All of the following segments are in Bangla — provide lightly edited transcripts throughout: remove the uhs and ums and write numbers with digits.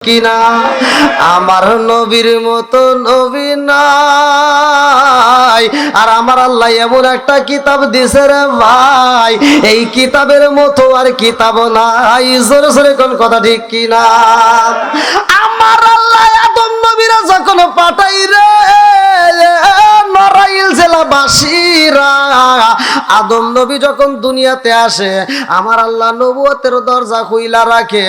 কিনা আমার নবীর মতো নবী নাই। আর আমার আল্লাহ এমন একটা কিতাব দিছে রে ভাই, এই কিতাবের মতো আর কিতাব নাই। জোরে জোরে কোন কথা ঠিক কিনা? আমার আল্লাহ আদম নবীরা যখন পাঠাই রে নরাইল জেলাবাসীরা, আদম নবী যখন দুনিয়াতে আসে আমার আল্লাহ নবুয়তের দরজা খুইলা রাখে।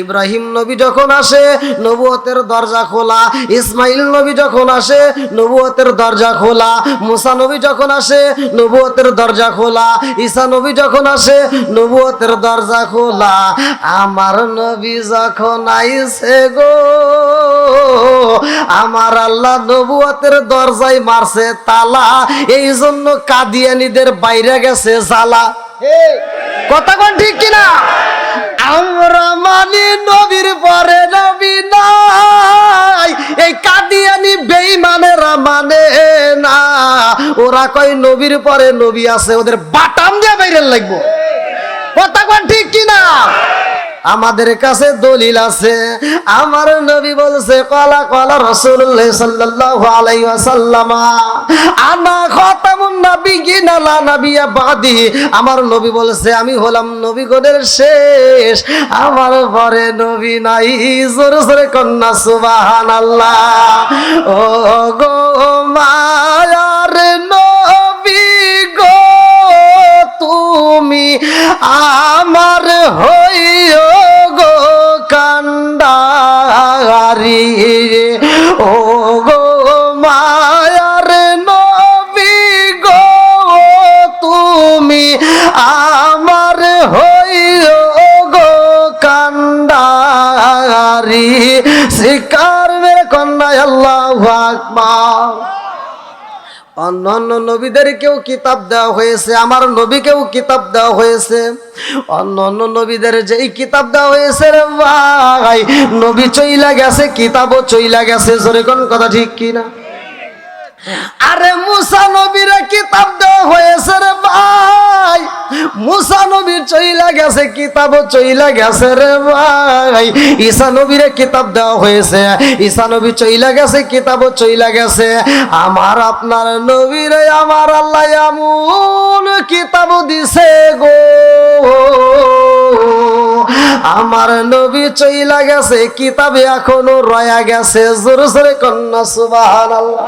ইব্রাহিম নবী যখন আসে নবুয়তের দরজা খোলা, ইসমাইল নবী যখন আসে নবুয়তের দরজা খোলা, মুসা নবী যখন আসে নবুয়তের দরজা খোলা, ঈসা নবী যখন আসে নবুয়তের দরজা খোলা। আমার নবী যখন আইছে গো আমার আল্লাহ নবুয়তের দরজায় মারছে তালা, এই জন্য কাদিয়ানীদের বাইরে গেছে জ্বালা। কথা কোন ঠিক কিনা? আমরা মানি নবীর পরে নবী নাই, এই কাদিয়ানী বেঈমানেরা মানে না। ওরা কয় নবীর পরে নবী আছে, ওদের বাটাম দিয়ে বাইরে লাগবো। কথা কোন ঠিক কিনা? আমাদের কাছে দলিল আছে। আমার নবী বলছে ক্বালা ক্বালা রাসূলুল্লাহ সাল্লাল্লাহু আলাইহি ওয়াসাল্লাম আনা খাতামুন নাবিয়্যিন লা নাবিয়্যা বাদি। আমার নবী বলছে আমি হলাম নবীগণের শেষ, আমার পরে নবী নাই। জোরে জোরে কন্না সুবহানাল্লাহ। ও গো মায়ার নবী গো তুমি আমার হইও গো কান্ডারি, ও গো মায়ার নবী গো তুমি আমার হইও গো কান্ডারি। শিকার মেরে কন্যায় আল্লাহু আকবার। অন্যান্য নবীদেরকেও কিতাব দেওয়া হয়েছে, আমার নবীকেও কিতাব দেওয়া হয়েছে। অন্যান্য নবীদের যেই কিতাব দেওয়া হয়েছে রে ভাই, নবী চইলা গেছে কিতাবও চইলা গেছে। জোরে কোন কথা ঠিক কিনা? আরে মুসা নবীর কিতাব দেওয়া হয়েছে রে ভাই, মুসা নবী চইলা গেছে কিতাবও চইলা গেছে রে ভাই। ঈসা নবীর কিতাব দেওয়া হয়েছে, ঈসা নবী চইলা গেছে কিতাবও চইলা গেছে। আমার আপনার নবীরে আমার আল্লাহ এমন কিতাব দিছে গো, আমার নবী চইলা গেছে কিতাবে এখনো রয়া গেছে। জোরে জোরে কন্না সুবহানাল্লাহ।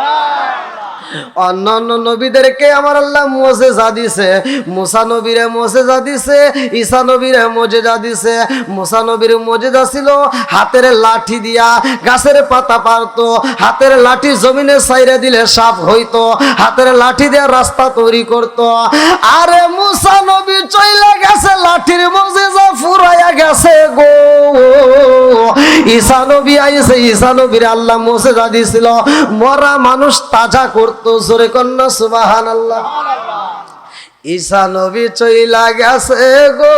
অন্যান্য নবীদেরকে আমার আল্লাহ মুজিজা দিছে, মুসা নবীরে মুজিজা দিছে, ঈসা নবীরে মুজিজা দিছে। মুসা নবীর মুজিজা ছিল হাতের লাঠি দিয়া গাছের পাতা পারতো, হাতের লাঠি জমিনে ছাইরে দিলে সাপ হইতো, হাতের লাঠি দিয়ে রাস্তা তৈরি করত। আরে মুসা নবী চইলা গেছে লাঠির মুজিজা ফুরাইয়া গেছে গো। ঈসা নবী আইছে, ঈসা নবীর আল্লাহ মুজিজা দিছিল মরা মানুষ তাজা করত। জোরে কন্না সুবহানাল্লাহ। ঈসা নবী চইলা গেছে গো,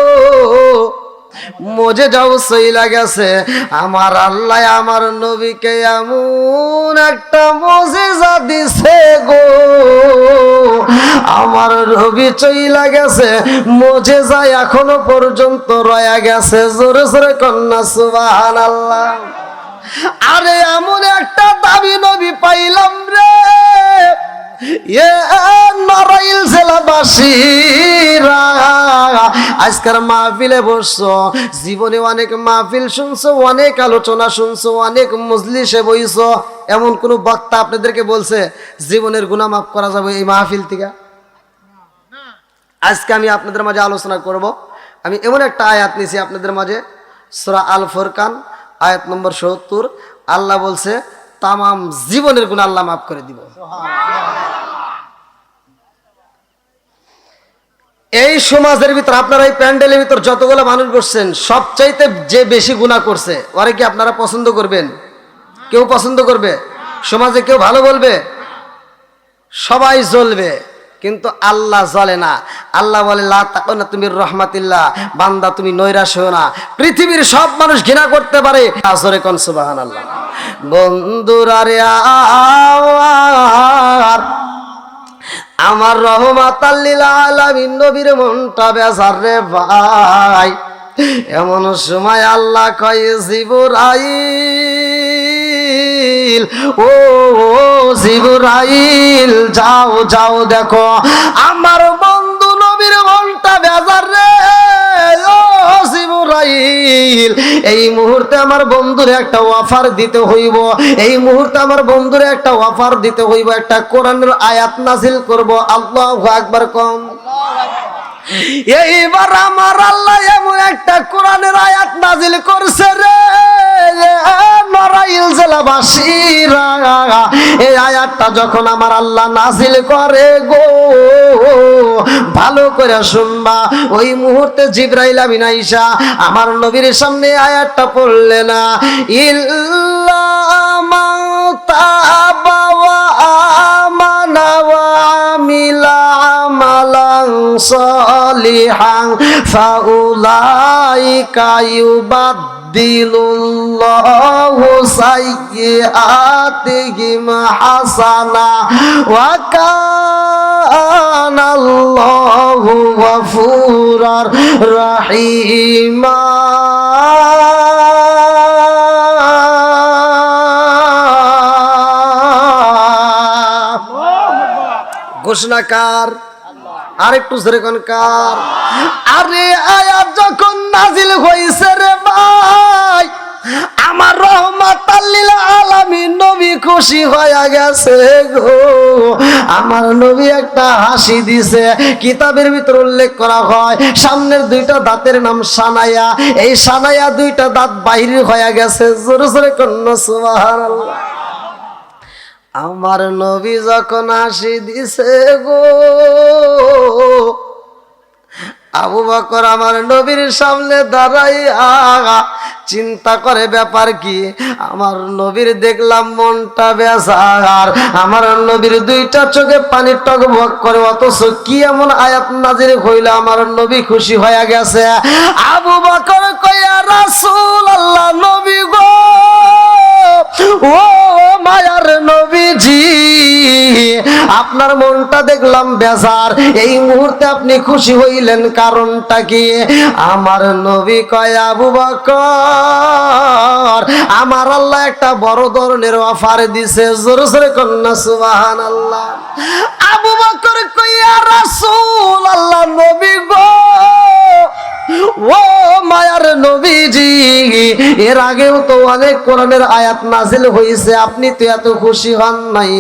মুজিজাও চইলা গেছে। আমার আল্লাহ আমার নবীকে এমন একটা মুজিজা দিছে গো, আমার নবী চইলা গেছে মুজিজা এখনো পর্যন্ত রয়া গেছে। জোরে জোরে কন্না সুবহানাল্লাহ। আরে এমন একটা দাবি নবী পাইলাম রে, নরাইল জেলাবাসীরা আজকের মাহফিলে বসছো, জীবনে অনেক মাহফিল শুনছো, অনেক আলোচনা শুনছো, অনেক মজলিসে বইছো, এমন কোন বক্তা আপনাদেরকে বলছে জীবনের গুনাহ মাফ করা যাবে এই মাহফিল থেকে? আজকে আমি আপনাদের মাঝে আলোচনা করব। আমি এমন একটা আয়াত নিয়েছি আপনাদের মাঝে, সূরা আল ফুরকান আয়াত নম্বর ৭০। আল্লাহ বলছে তামাম জীবনের গুনাহ আল্লাহ মাফ করে দিব। এই সমাজের ভিতর আপনারা এই প্যান্ডেলের ভিতর যতগুলো মানুষ বসছেন সবচাইতে যে বেশি গুনাহ করছে ওরে কি আপনারা পছন্দ করবেন? কেউ পছন্দ করবে? সমাজে কেউ ভালো বলবে? সবাই জ্বলবে, কিন্তু আল্লাহ জ্বলে না। আল্লাহ বলে লা তাকুনাতু মির রাহমাতিল্লাহ, বান্দা তুমি নৈরাশ হও না। পৃথিবীর সব মানুষ ঘৃণা করতে পারে, আসরে কোন সুবহানাল্লাহ। বন্ধুরা রে আমার রহমাতাল লিল আলামিন নবীর মনটা বেজার রে ভাই। এমন সময় আল্লাহ কয় জিবরাইল, ও জিবরাইল যাও যাও দেখো আমার বন্ধু নবীর মনটা বেজার রে। ও জিবরাইল, এই মুহূর্তে আমার বন্ধুরে একটা অফার দিতে হইব, এই মুহূর্তে আমার বন্ধুরে একটা অফার দিতে হইব, একটা কোরআনের আয়াত নাজিল করব। আল্লাহু আকবার কম। এইবার আমার আল্লাহ এমন একটা কোরআনের আয়াত নাজিল করছে রে নড়াইল জেলাবাসীরা, এই আয়াতটা যখন আমার আল্লাহ নাজিল করে গো ভালো করে শুনবা। ওই মুহূর্তে জিবরাইল আমিন আইসা আমার নবীর সামনে আয়াতটা পড়লে না, ইল্লা মান তাবা ওয়া আমানা ওয়া আমিলা আমালান সালিহান ফাউলাইকা ইউবাদদিলুল্লাহু সাইয়্যাতিহিম হাসানা ওয়া কানাল্লাহু গফুরার রাহিমা। ঘোষণাকার আর একটু জোরে কোন কার। আরে আয়াত যখন নাজিল হইছে রে ভাই, আমার রহমাতাল লিল আলামিন নবী খুশি হয়ে গেছে গো। আমার নবী একটা হাসি দিছে। কিতাবের ভিতর উল্লেখ করা হয় সামনের দুইটা দাঁতের নাম সানায়া, এই সানায়া দুইটা দাঁত বাইরে হয়ে গেছে। জোরে জোরে কোন সুবহানাল্লাহ। আমার নবী যখন হাসি দিছে গো, আবু বকর আমার নবীর সামনে দাঁড়াইয়া চিন্তা করে ব্যাপার কি। আমার নবীর দেখলাম মনটা বেজার, আমার নবীর দুইটা চোখে পানি টকবক করে, অথচ কি এমন আয়াত নাজিল হইল আমার নবী খুশি হয়ে গেছে। আবু বকর কইয়া রাসূলুল্লাহ নবী গো, ও মায়ার নবীজি আপনার মনটা দেখলাম বেজার, এই মুহূর্তে আপনি খুশি হইলেন কারণটা কি? আমার নবী কয় আবু বকর আমার আল্লাহ একটা বড় ধরনের অফার দিছে। জোরে জোরে কন্যা সুবহানাল্লাহ। আবু বকর কয় ইয়া রাসূলুল্লাহ নবী গো, ও মায়ার নবীজি এর আগেও তো অনেক কোরআনের আয়াত নাজিল হয়েছে, আপনি তো এত খুশি হন নাই।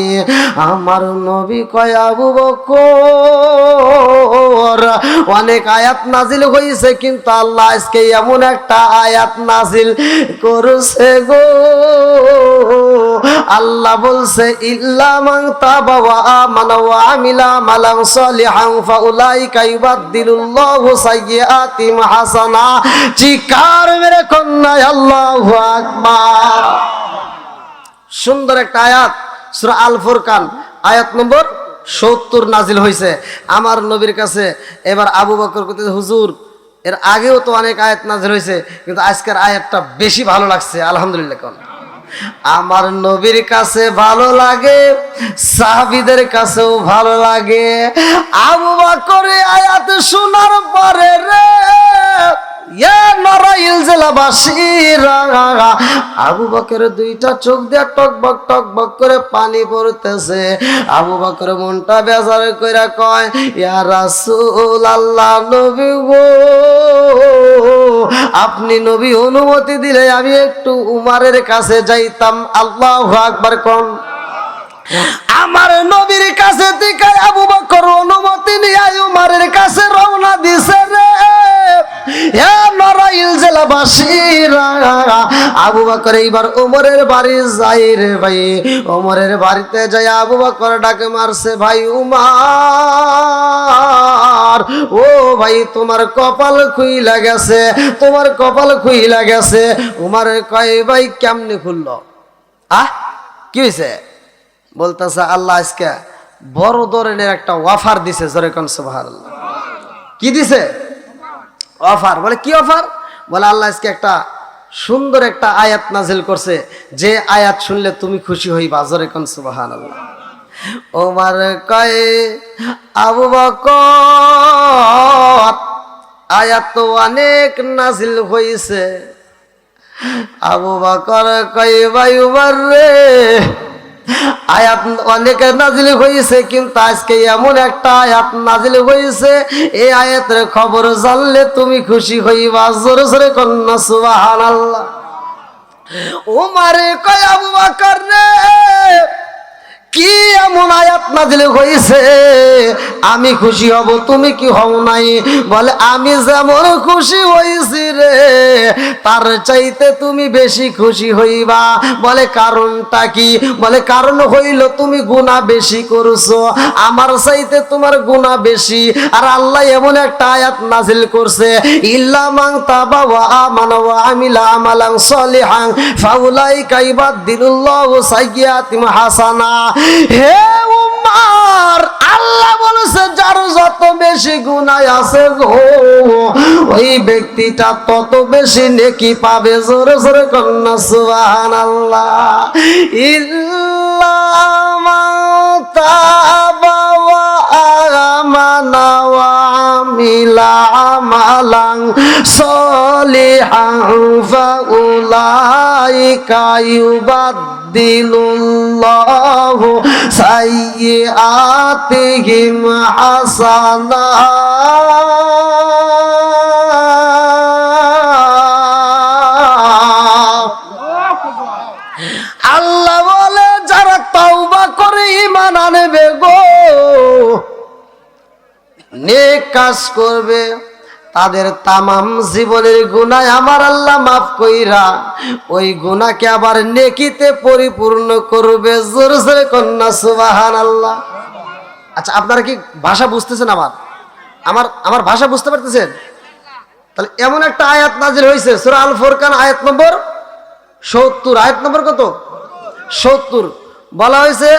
আমার নবী কয় আবু বকর অনেক আয়াত নাজিল হয়েছে, কিন্তু আল্লাহ আজকে এমন একটা আয়াত নাজিল করছে গো, আল্লাহ বলছে ইল্লা মান তাবা ওয়া আমানা ওয়া আমিলা আমালান সালিহান ফাউলাইকা ইউবাদদিলুল্লাহু সাইয়্যাতিহিম হাসানা। চিৎকার মেরে কন্যা আল্লাহু আকবার। সুন্দর একটা আয়াত সূরা আল ফুরকান আয়াত নম্বর 70 নাজিল হয়েছে আমার নবীর কাছে। এবার আবু বকর কইতেছে হুজুর এর আগেও তো অনেক আয়াত নাজিল হয়েছে, কিন্তু আজকের আয়াতটা বেশি ভালো লাগছে। আলহামদুলিল্লাহ। কোন আমার নবীর কাছে ভালো লাগে, সাহাবীদের কাছেও ভালো লাগে। আবু বকর আয়াত শোনার পরে রে নড়াইল জেলাবাসীরা, আবু বকরের দুইটা চোখ দিয়ে টকবক টকবক করে পানি পড়তেছে। আবু বকর মনটা বেজার কইরা কয় ইয়া রাসূলুল্লাহ নবী গো, আপনি নবী অনুমতি দিলে আমি একটু উমারের কাছে যাইতাম। আল্লাহু আকবার কোন। আমার নবীর কাছে থেকে আবু বকর অনুমতি নিয়ে উমারের কাছে রওনা দিছে রে নড়াইল জেলাবাসীরা। আবু বকর এইবার ওমরের বাড়ি যাই রে ভাই। ওমরের বাড়িতে যাই আবু বকর ডাকে মারছে, ভাই উমার, ও ভাই তোমার কপাল খুইলা গেছে, তোমার কপাল খুইলা গেছে। উমার কয় ভাই কেমনে খুললো? কি হয়েছে? বলতেছে আল্লাহ আজকে বড় ধরনের একটা অফার দিছে। জোরে কোন সুবহানাল্লাহ। কি দিছে? অফার। বলে কি অফার? বলে আল্লাহ আজকে একটা সুন্দর একটা আয়াত নাজিল করছে, যে আয়াত শুনলে তুমি খুশি হইবা। জোরে কোন সুবহানাল্লাহ। ওমর কয় আবু বকর আয়াত তো অনেক নাজিল হয়েছে। আবু বকর কই ভাই উমর রে, আয়াত অনেক নাজিল হয়েছে, কিন্তু আজকে এমন একটা আয়াত নাজিল হয়েছে, এই আয়াতের খবর জানলে তুমি খুশি হইবা। জোরে জোরে কন্যা সুবহানাল্লাহ। উমারে কয় আবু বকর রে, কি এমন আয়াত নাজিল হয়েছে আমি খুশি হব, তুমি কি হও নাই? বলে আমি যেমন খুশি হইছি রে, তার চাইতে তুমি বেশি খুশি হইবা। বলে কারণটা কি? বলে কারণ হইল তুমি গুনাহ বেশি করছো, আমার চাইতে তোমার গুনাহ বেশি। আর আল্লাহ এমন একটা আয়াত নাজিল করছে, ইল্লা মান তাবা ওয়া আমানা ওয়া আমিলা আমালান সলিহান ফাউলাইকা ইবাদদিলুল্লাহু সাইয়্যাতিহিম হাসানা। হে উমর, আল্লাহ বলেছে যার যত বেশি গুনাহ আছে গো, ওই ব্যক্তিটা তত বেশি নেকি পাবে। জোরে জোরে কন্যা সুবহানাল্লাহ। ইল্লা মান তাবা ওয়া আমানা ওয়া আমিলা আমালান সলিহান ফাউলাইকা ইউবাদদিলুল্লাহু সাইয়্যাতিহিম হাসানা। আল্লাহ বলে যারা তওবা করে ঈমান আনবে গো, নেক কাজ করবে, তাদের তামাম জীবনের গুনাহ আমার আল্লাহ মাফ কইরা ওই গুনাহকে আবার নেকিতে পরিপূর্ণ করবে। জোরে জোরে কন্যা সুবহানাল্লাহ। আচ্ছা, আপনারা কি ভাষা বুঝতেছেন? আমার ভাষা বুঝতে পারতেছেন? তাহলে এমন একটা আয়াত নাজিল হয়েছে সূরা আল ফুরকান আয়াত নম্বর 70। আয়াত নম্বর কত? 70। বলা হয়েছে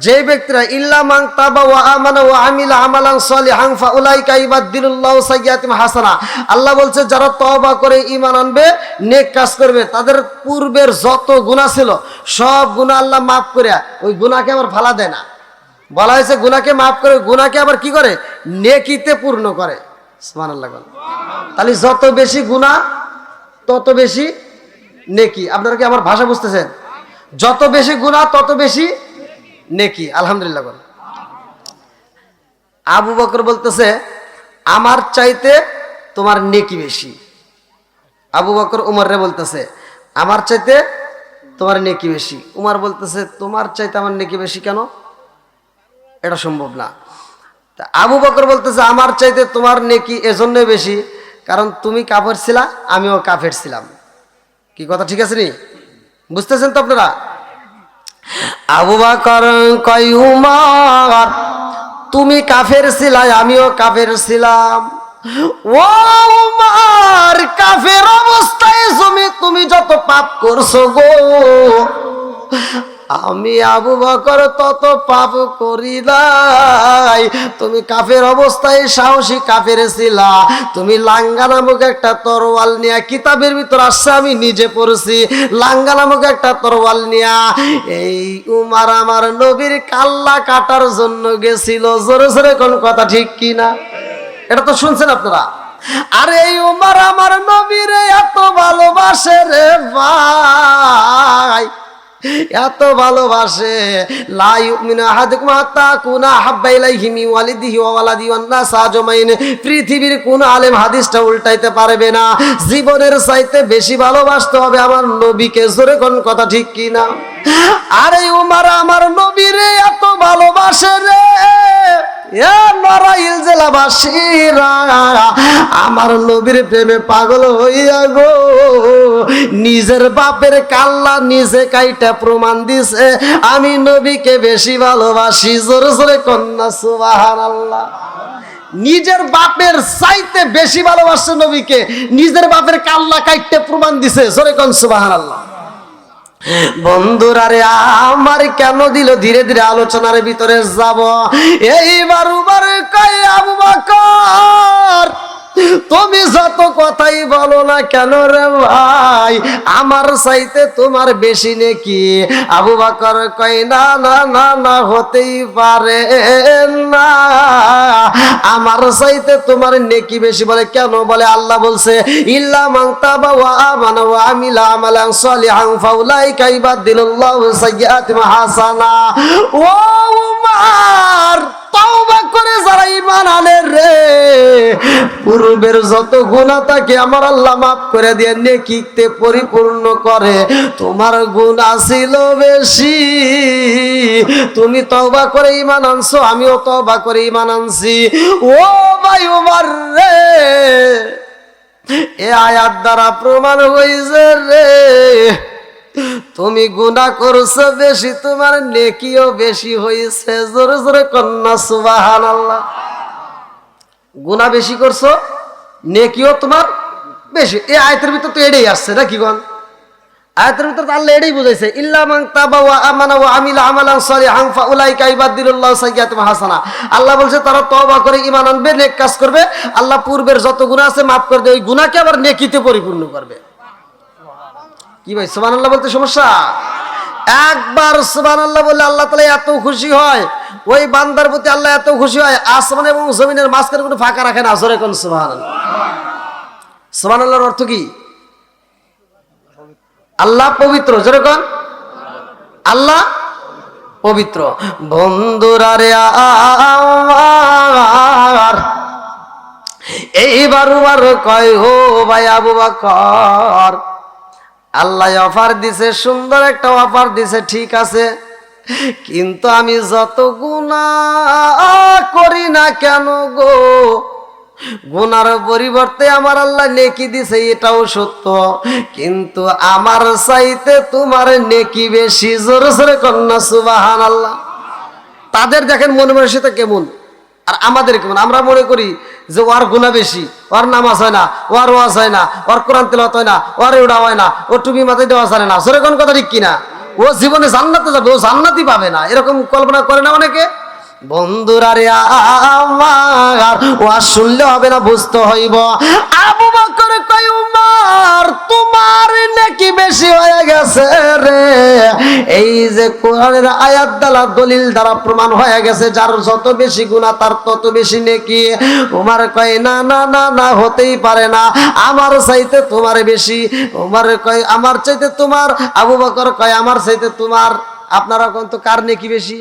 যে ব্যক্তিরা ইল্লা মান তাবা ওয়া আমানা ওয়া আমিলা আমালান সলিহান ফাউলাইকা ইবাদদিলুল্লাহু সাইয়্যাতিহিম হাসানা। আল্লাহ বলছে যারা তওবা করে ঈমান আনবে, নেক কাজ করবে, তাদের পূর্বের যত গুনাহ ছিল সব গুনাহ আল্লাহ মাফ করে ওই গুনাহকে আবার ফালা দেয় না। বলা হয়েছে গুনাহকে মাফ করে, গুনাহকে আবার কি করে? নেকিতে পূর্ণ করে। সুবহানাল্লাহ। তাহলে যত বেশি গুনাহ তত বেশি নেকি। আপনারা কি আমার ভাষা বুঝতেছেন? যত বেশি গুনাহ তত বেশি নেকি। আলহামদুলিল্লাহ। আবু বকর বলতেছে আমার চাইতে তোমার নেকি বেশি। আবু বকর উমরে বলতেছে আমার চাইতে তোমার নেকি বেশি। উমর বলতেছে তোমার চাইতে আমার নেকি বেশি কেন? এটা সম্ভব না। আবু বকর বলতেছে আমার চাইতে তোমার নেকি এজন্য বেশি কারণ তুমি কাফের ছিলা, আমিও কাফের ছিলাম। কি কথা ঠিক আছে নি? বুঝতেছেন তো আপনারা? আবু বকর কয় উমর, তুমি কাফের ছিলা, আমিও কাফের ছিলাম। ও উমর, কাফের অবস্থায় তুমি যত পাপ করছো গো, আমি আবু বকর তত পাপ করি নাই। তুমি কাফের অবস্থায় সাহসী কাফের ছিলা, তুমি লাঙ্গা নামক একটা তরোয়াল নিয়া, কিতাবের ভিতর আসছে আমি নিজে পড়ছি, লাঙ্গা নামক একটা তরোয়াল নিয়া এই উমর আমার নবীর কাল্লা কাটার জন্য গেছিল। জোরে জোরে কোন কথা ঠিক কিনা? এটা তো শুনছেন আপনারা। আরে এই উমর আমার নবীরে এত ভালোবাসে রে ভাই, এত ভালোবাসে, লা ইউমিনু আহাদুকুম হাত্তা কুনা হাব্বা ইলাইহি মিন ওয়ালিদিহি ওয়া ওয়ালাদিহি ওয়ান নাস আজমাইন। পৃথিবীর কোন আলেম হাদিসটা উল্টাইতে পারবে না। জীবনের চাইতে বেশি ভালোবাসতে হবে আমার নবীকে। জোরে কোন কথা ঠিক কি না? আরে উমর আমার নবীরে এত ভালোবাসে রে, এ নড়াইল জেলাবাসীরা আমার নবীর প্রেমে পাগল হইয়া গো নিজের বাপের কাল্লা নিজে কাইটা প্রমাণ দিছে আমি নবীকে বেশি ভালোবাসি। জোরে জোরে কন্যা সুবহানাল্লাহ। নিজের বাপের চাইতে বেশি ভালোবাসে নবীকে, নিজের বাপের কাল্লা কাইটে প্রমাণ দিছে। জোরে কন সুবহানাল্লাহ। বন্ধুরা রে আমার কেন দিল, ধীরে ধীরে আলোচনার ভিতরে যাব। এইবার উমর কয় আবু বকর তুমি যত কথাই বলো না কেন রে ভাই, আমার চাইতে তোমার বেশি নেকি। আবু বকর কয় না না না না, হতেই পারে না, আমার চাইতে তোমার নেকি বেশি। বলে কেন? বলে আল্লাহ বলছে ইল্লা মান তাবা ওয়া আমানা ওয়া আমিলা আমালান সালিহান ফাউলাইকা ইবাদদিলুল্লাহু সাইয়্যাতিহিম হাসানা। ও উমর, তওবা করে যারা ঈমান আনে রে, পূর্বের যত গুনাহ থাকে আমার আল্লাহ মাফ করে দিয়ে নেকিতে পরিপূর্ণ করে। তোমার গুনাহ ছিল বেশি, তুমি তওবা করে ঈমান আনছো, আমিও তওবা করে ঈমান আনছি। ও ভাই ওমর রে, এ আয়াত দ্বারা প্রমাণ হইছে রে, তুমি গুনাহ করছো বেশি, তোমার নেকিও বেশি হয়েছে। জোরে জোরে কন্যা সুবহানাল্লাহ। গুনাহ বেশি করছো, নেকিও তোমার বেশি। এই আয়াতের ভিতর তো এটাই আসছে নাকি গন? আয়াতের ভিতর তো আল্লাহ এটাই বুঝাইছে ইল্লা মান তাবা ওয়া আমানা ওয়া আমিলা আমালান সালিহান ফাউলাইকা ইবাদদিলুল্লাহু সাইয়্যাতিহিম হাসানা। আল্লাহ বলছে তারা তওবা করে ঈমান আনবে, নেক কাজ করবে, আল্লাহ পূর্বের যত গুনাহ আছে মাফ করে দেবে, ওই গুনাহকে আবার নেকিতে পরিপূর্ণ করবে। কি ভাই সুবহানাল্লাহ বলতে সমস্যা? একবার সুবহানাল্লাহ বললে আল্লাহ তাআলা এত খুশি হয়, ওই বান্দার প্রতি আল্লাহ এত খুশি হয়, আসমান এবং জমিনের মাঝখানে কোনো ফাঁকা রাখে না। জোরে কোন সুবহানাল্লাহ। সুবহানাল্লাহর অর্থ কি? আল্লাহ পবিত্র। জোরে কোন আল্লাহ পবিত্র। বন্ধুরা রে আমার, এইবার কয় ও ভাই আবু বকর, আল্লাহ অফার দিছে, সুন্দর একটা অফার দিছে, ঠিক আছে, কিন্তু আমি যত গুনাহ করি না কেন গো, গুনার পরিবর্তে আমার আল্লাহ নেকি দিছে, এটাও সত্য, কিন্তু আমার চাইতে তোমার নেকি বেশি। জোরে জোরে কন্যা সুবহানাল্লাহ। তাদের দেখেন মনে মানসিকতা কেমন, আর আমাদের কেমন। আমরা মনে করি যে ওর গুনাহ বেশি, ওর নামাজ হয় না, ওর ওয়াজ হয় না, ওর কোরআন তেলাওয়াত হয় না, ওর ওটা হয় না, ও টুপি মাথায় দেওয়া জানে না। জোরে কোন কথা ঠিক কিনা? ও জীবনে জান্নাতে যাবে, ও জান্নাতই পাবে না, এরকম কল্পনা করে না অনেকে। বন্ধুরা রে আমার, ওয়াজ শুনলে হবে না, বুঝতে হইব। আবু বকর কয় উমর, তোমার নাকি বেশি হয়ে গেছে রে। এই যে কোরআনের আয়াত দ্বারা, দলিল দ্বারা প্রমাণ হয়ে গেছে, যার যত বেশি গুনাহ তার তত বেশি নেকি। উমর কয় না না না না, হতেই পারে না, আমার চাইতে তোমার বেশি। উমর কয় আমার চাইতে তোমার। আবু বকর কয় আমার চাইতে তোমার। আপনারা কোন তো কার নেকি বেশি?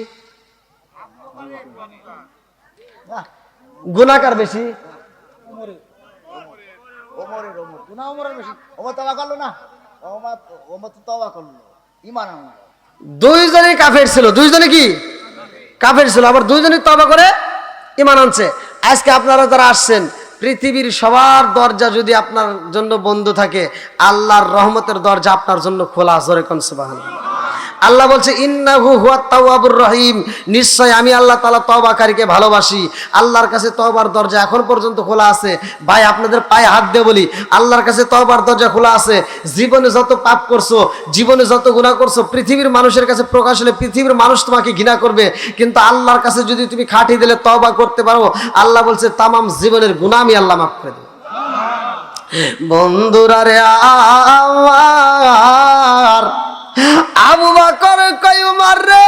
গুনাহকার বেশি? দুইজনই কাফের ছিল। দুইজনে কি কাফের ছিল, আবার দুইজনই তওবা করে ঈমান আনছে। আজকে আপনারা যারা আসছেন, পৃথিবীর সবার দরজা যদি আপনার জন্য বন্ধ থাকে, আল্লাহর রহমতের দরজা আপনার জন্য খোলা। জোরে কোন সুবহানাল্লাহ। আল্লাহ বলছে ইন্নাহু হুয়াত তাওয়াবুর রহিম, নিশ্চয় আমি আল্লাহ তাআলা তওবাকারীকে ভালোবাসি। আল্লাহর কাছে তওবার দরজা এখন পর্যন্ত খোলা আছে। ভাই আপনাদের পায়ে হাত দিয়ে বলি, আল্লাহর কাছে তওবার দরজা খোলা আছে। জীবনে যত পাপ করছো, জীবনে যত গুনাহ করছো, পৃথিবীর মানুষের কাছে প্রকাশ হলে পৃথিবীর মানুষ তোমাকে ঘৃণা করবে, কিন্তু আল্লাহর কাছে যদি তুমি খাঁটি দিলে তওবা করতে পারো, আল্লাহ বলছে তামাম জীবনের গুনাহ আমি আল্লাহ মাফ করে দেব। বন্ধুরা রে আমার, আবু বকর কয় উমর রে,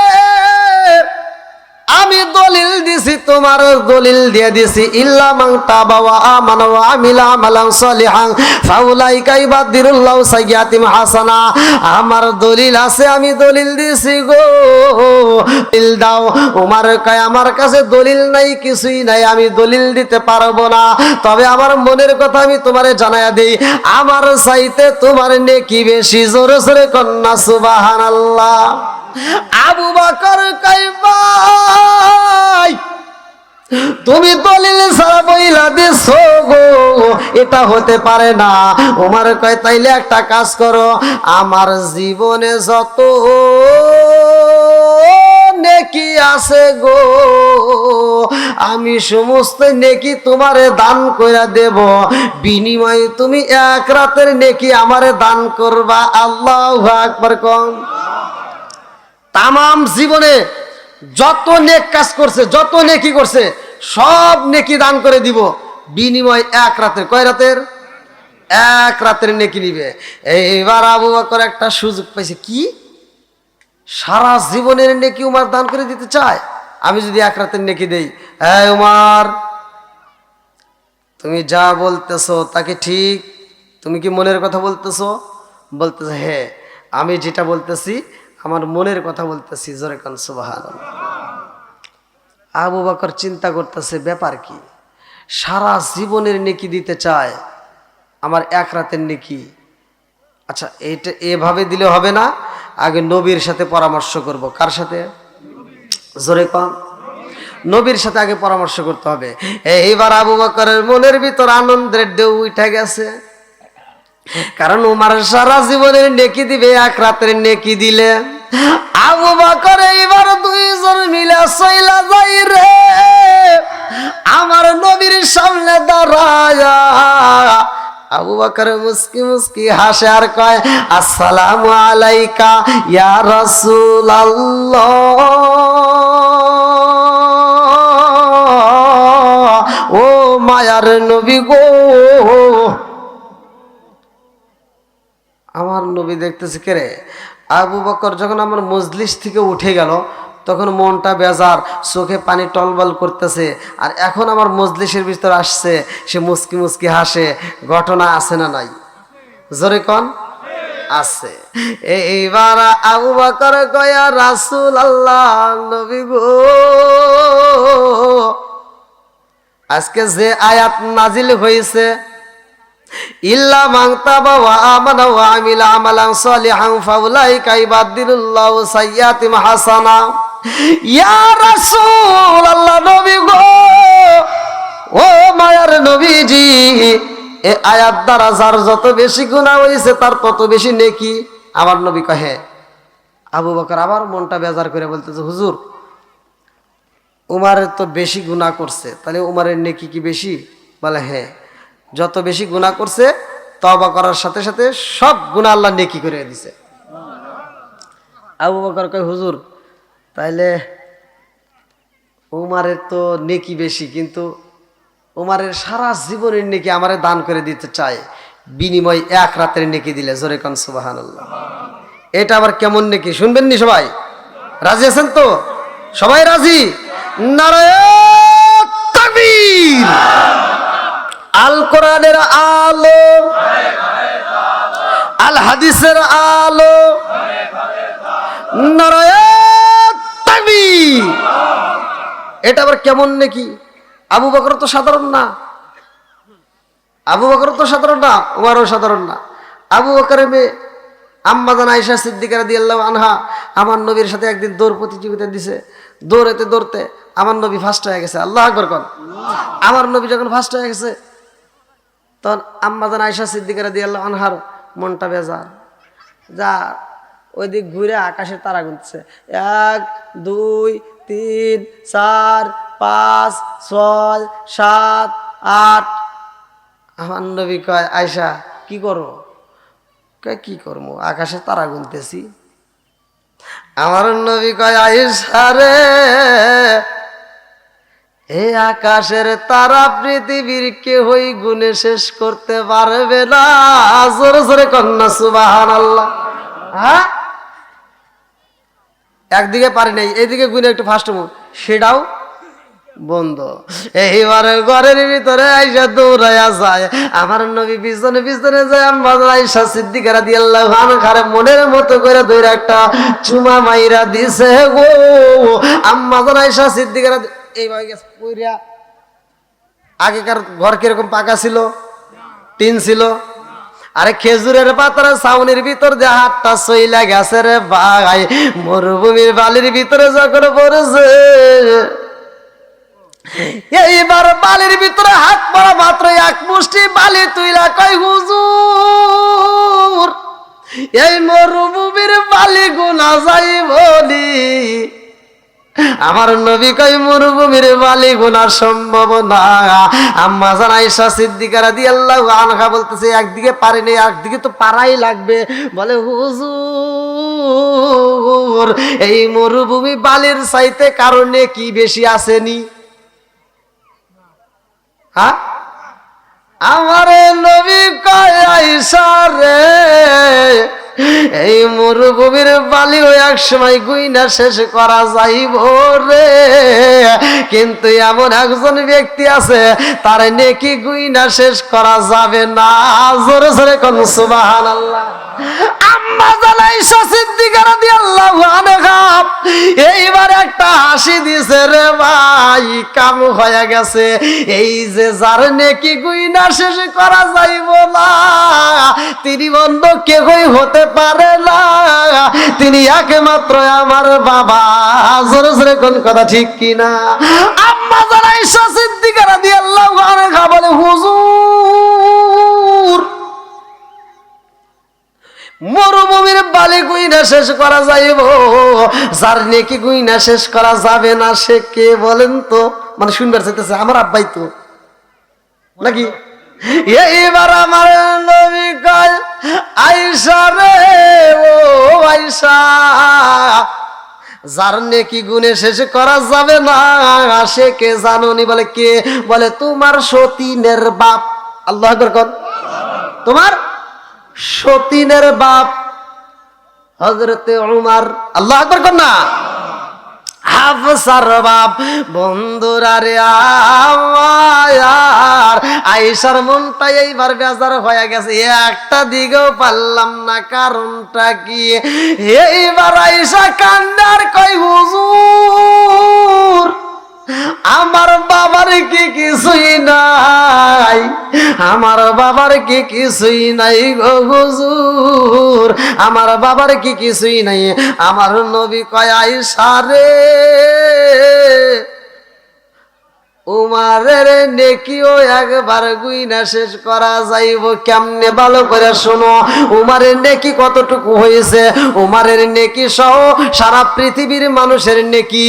আমি দলিল দিছি, তোমার দলিল দিয়ে দিছি, ইল্লা মান তাবা ওয়া আমানা ওয়া আমিলা আমালান সালিহান ফাউলাইকা ইবাদদিলুল্লাহু সাইয়্যাতিহিম হাসানা। আমার দলিল আছে, আমি দলিল দিছি গো, দলিল দাও। উমর কয় আমার কাছে দলিল নাই, কিছুই নাই, আমি দলিল দিতে পারবো না, তবে আমার মনের কথা আমি তোমারে জানায়া দেই, আমার চাইতে তোমার নেকি বেশি। জোরে জোরে কন্যা সুবহানাল্লাহ। আবু বকর কয় ভাই, তুমি দলিল ছাড়া বইলা দিছো গো, এটা হতে পারে না। ওমর কয় তাইলে একটা কাজ করো, আমার জীবনে যত নেকি আছে গো, আমি সমস্ত নেকি তোমারে দান কইরা দেব, বিনিময়ে তুমি এক রাতের নেকি আমারে দান করবা। আল্লাহু আকবার কোন। তামাম জীবনে যত নেক কাজ করছে, যত নেকি করছে, সব নেকি দান করে দিব, বিনিময় এক রাতের, কয় রাতের? এক রাতের নেকি নিবে। এইবার আবু বকর একটা সুযোগ পাইছে, কি সারা জীবনের নেকি উমার দান করে দিতে চায়, আমি যদি এক রাতের নেকি দেই। হ্যাঁ উমার, তুমি যা বলতেছো তাকে ঠিক, তুমি কি মনের কথা বলতেছো? বলতেছে হ্যাঁ, আমি যেটা বলতেছি আমার মনের কথা বলতেছি। জোরে কান সুবহানাল্লাহ। আবু বকর চিন্তা করতেছে ব্যাপার কি, সারা জীবনের নেকি দিতে চায়, আমার এক রাতের নেকি। আচ্ছা এইটা এভাবে দিলে হবে না, আগে নবীর সাথে পরামর্শ করব। কার সাথে? জোরে কম। নবীর সাথে আগে পরামর্শ করতে হবে। এইবার আবু বকরের মনের ভিতর আনন্দের ঢেউ উঠে গেছে, কারণ উমার সারা জীবনের নেকি দিবে, এক রাতের নেকি দিলে। আবু বকর এইবার দুইজন মিলে চইলা যাই রে আমার নবীর সামনে দাঁড়ায়া। আবু বকর মুস্কি মুস্কি হাসে আর কয়, আসসালামু আলাইকা ইয়া রাসূলুল্লাহ, ও মায়ার নবী গো। আমার নবী দেখতেছে কে রে? আবু বকর যখন আমার মজলিস থেকে উঠে গেল তখন মনটা বেজার, চোখে পানি টলবল করতেছে, আর এখন আমার মজলিসের ভিতর আসছে, সে মুস্কি মুস্কি হাসে। ঘটনা আছে না নাই? জোরে কন। আছে। এইবার আবু বকর কয়, রাসূলুল্লাহ, নবী গো, আজকে যে আয়াত নাজিল হয়েছে, ইল্লা মান তাবা ওয়া আমানা ওয়া আমিলা আমালান সালিহান ফাউলাইকা ইবাদদিলুল্লাহু সাইয়্যাতিহিম হাসানা। ইয়া রাসূলুল্লাহ, নবী গো, ও মায়ার নবীজি, এই আয়াত দ্বারা যার যত বেশি গুনাহ হয়েছে তার তত বেশি নেকি। আমার নবী কহে। আবু বকর আবার মনটা বেজার করে বলতেছে, হুজুর উমারের তো বেশি গুনাহ করছে, তাহলে উমারের নেকি কি বেশি? বলে হ্যাঁ, যত বেশি গুনাহ করছে তওবা করার সাথে সাথে সব গুনাহ আল্লাহ নেকি করে দিছে। আবু বকর কয়, হুজুর তাইলে উমারের তো নেকি বেশি, কিন্তু উমারের সারা জীবনের নেকি আমারে দান করে দিতে চায়, বিনিময় এক রাতের নেকি দিলে। জোরে কান সুবহানাল্লাহ। এটা আবার কেমন নেকি শুনবেন নি সবাই? রাজি আছেন তো? সবাই রাজি? নারায়ে তাকবীর। আল কোরআনের আলো, আল হাদিসের আলো, নারায়ে তাকবীর। এটা আবার কেমন নাকি? আবু বকর তো সাধারণ না, আবু বকর তো সাধারণ না, উমারও সাধারণ না। আবু বকরের মেয়ে আম্মা জান আয়েশা সিদ্দিকা রাদিয়াল্লাহু আনহা আমার নবীর সাথে একদিন দৌড় প্রতিযোগিতা দিছে। দৌড়াতে দৌড়তে আমার নবী ফার্স্ট হয়ে গেছে। আল্লাহু আকবার কোন। আমার নবী যখন ফার্স্ট হয়ে গেছে তখন আম্মা জান আয়েশা সিদ্দিকা রাদিয়াল্লাহু আনহার মনটা বেজার, যা ওই দিক ঘুরে আকাশের তারা গুনছে, 1 2 3 4 5 6 7 8। আমার নবী কয়, আয়েশা কি করো? কয় কি করবো, আকাশে তারা গুনতেছি। আমার নবী কয়, আয়েশা রে, এই আকাশের তারা পৃথিবীর কেউই গুনে শেষ করতে পারবে না। জোরে জোরে কন্যা সুবহানাল্লাহ। হ্যাঁ, একদিকে পারি নাই, এইদিকে গুনে একটু ফাস্ট মুভ, সেটাও বন্ধ। এইবারে ঘরের ভিতরে আইসা দৌড়াইয়া যায়, আমার নবী পিছনে পিছনে যায়। আম্মা আয়েশা সিদ্দিকা রাদিয়াল্লাহু আনহার মনের মতো করে ধরে একটা চুমা মাইরা দিছে গো। আম্মা আয়েশা সিদ্দিকা এইভাবে গেছে পইরা। আগেকার ঘর কিরকম পাকা ছিল? টিন ছিল। আরে খেজুরের পাতার ছাউনির ভিতর যে হাতটা চইলা গেছে রে ভাই, মরুভূমির বালির ভিতরে যখন পড়েছে, এইবার বালির ভিতরে হাত পড়া মাত্র এক মুষ্টি বালি তুইলা কয়, হুজুর এই মরুভূমির বালি গুনা যাই বলি। আমার নবী কয়, মরুভূমির বালি গুনার সম্ভব না। আম্মা জান আয়েশা সিদ্দিকা রাদিয়াল্লাহু আনহা বলতেছে, একদিকে পারিনি, একদিকে তো পারাই লাগবে। বলে, হুজুর এই মরুভূমি বালির চাইতে কারণে কি বেশি আসেনি? হ্যাঁ, আমার নবী কয় আয়েশা রে, এই মরুভূমির বালিও এক সময় গুইনা শেষ করা যাইব রে, কিন্তু এমন একজন ব্যক্তি আছে তার নেকি গুইনা শেষ করা যাবে না। জোরে জোরে কোন সুবহানাল্লাহ। আম্মা জান আয়েশা সিদ্দিকা রাদিয়াল্লাহু আনহা এইবার একটা হাসি দিছে রে ভাই, কাম হয়ে গেছে। এই যে যার নেকি গুইনা শেষ করা যাইব না, তিনি অন্য কেউই হতে পারে না, তিনি একমাত্র আমার বাবা। জোরে জোরে কোন কথা ঠিক কিনা? আম্মা জান আয়েশা সিদ্দিকা রাদিয়াল্লাহু আনহা বলে, হুজুর মরুভূমির বালি গুইনা শেষ করা যাইব, যার নেকি গুইনা শেষ করা যাবে না সে কে বলেন তো? মানে শুনবার চাইতেছে আমার আব্বাই তো নাকি? এইবার আমার নবী কয় আয়েশা রে, ও আয়েশা, যার নেকি গুনে শেষ করা যাবে না সে কে জানোনি? বলে কে? বলে তোমার সতীনের বাপ। আল্লাহু আকবার কোন? তোমার সতীনের বাপ হযরতে উমর। আল্লাহু আকবার কোন না? হাফসার বাপ। বন্ধুরা রে আমার আয়েশার মনটা এইবার বেজার হয়ে গেছে, একটা দিকেও পারলাম না। কারণটা কি? এইবার আয়েশা কান্নার কই, হুজুর আমার বাবার কি কিছুই নাই, আমার বাবার কি কিছুই নাই গো হুজুর, আমার বাবার কি কিছুই নাই। আমার নবী কয় আয়েশা রে, উমারের নেকিও একবার গুইনা শেষ করা যাইব। কেমনে? ভালো করে শোনো। উমারের নেকি কতটুকু হয়েছে? উমারের নেকি সহ সারা পৃথিবীর মানুষের নেকি,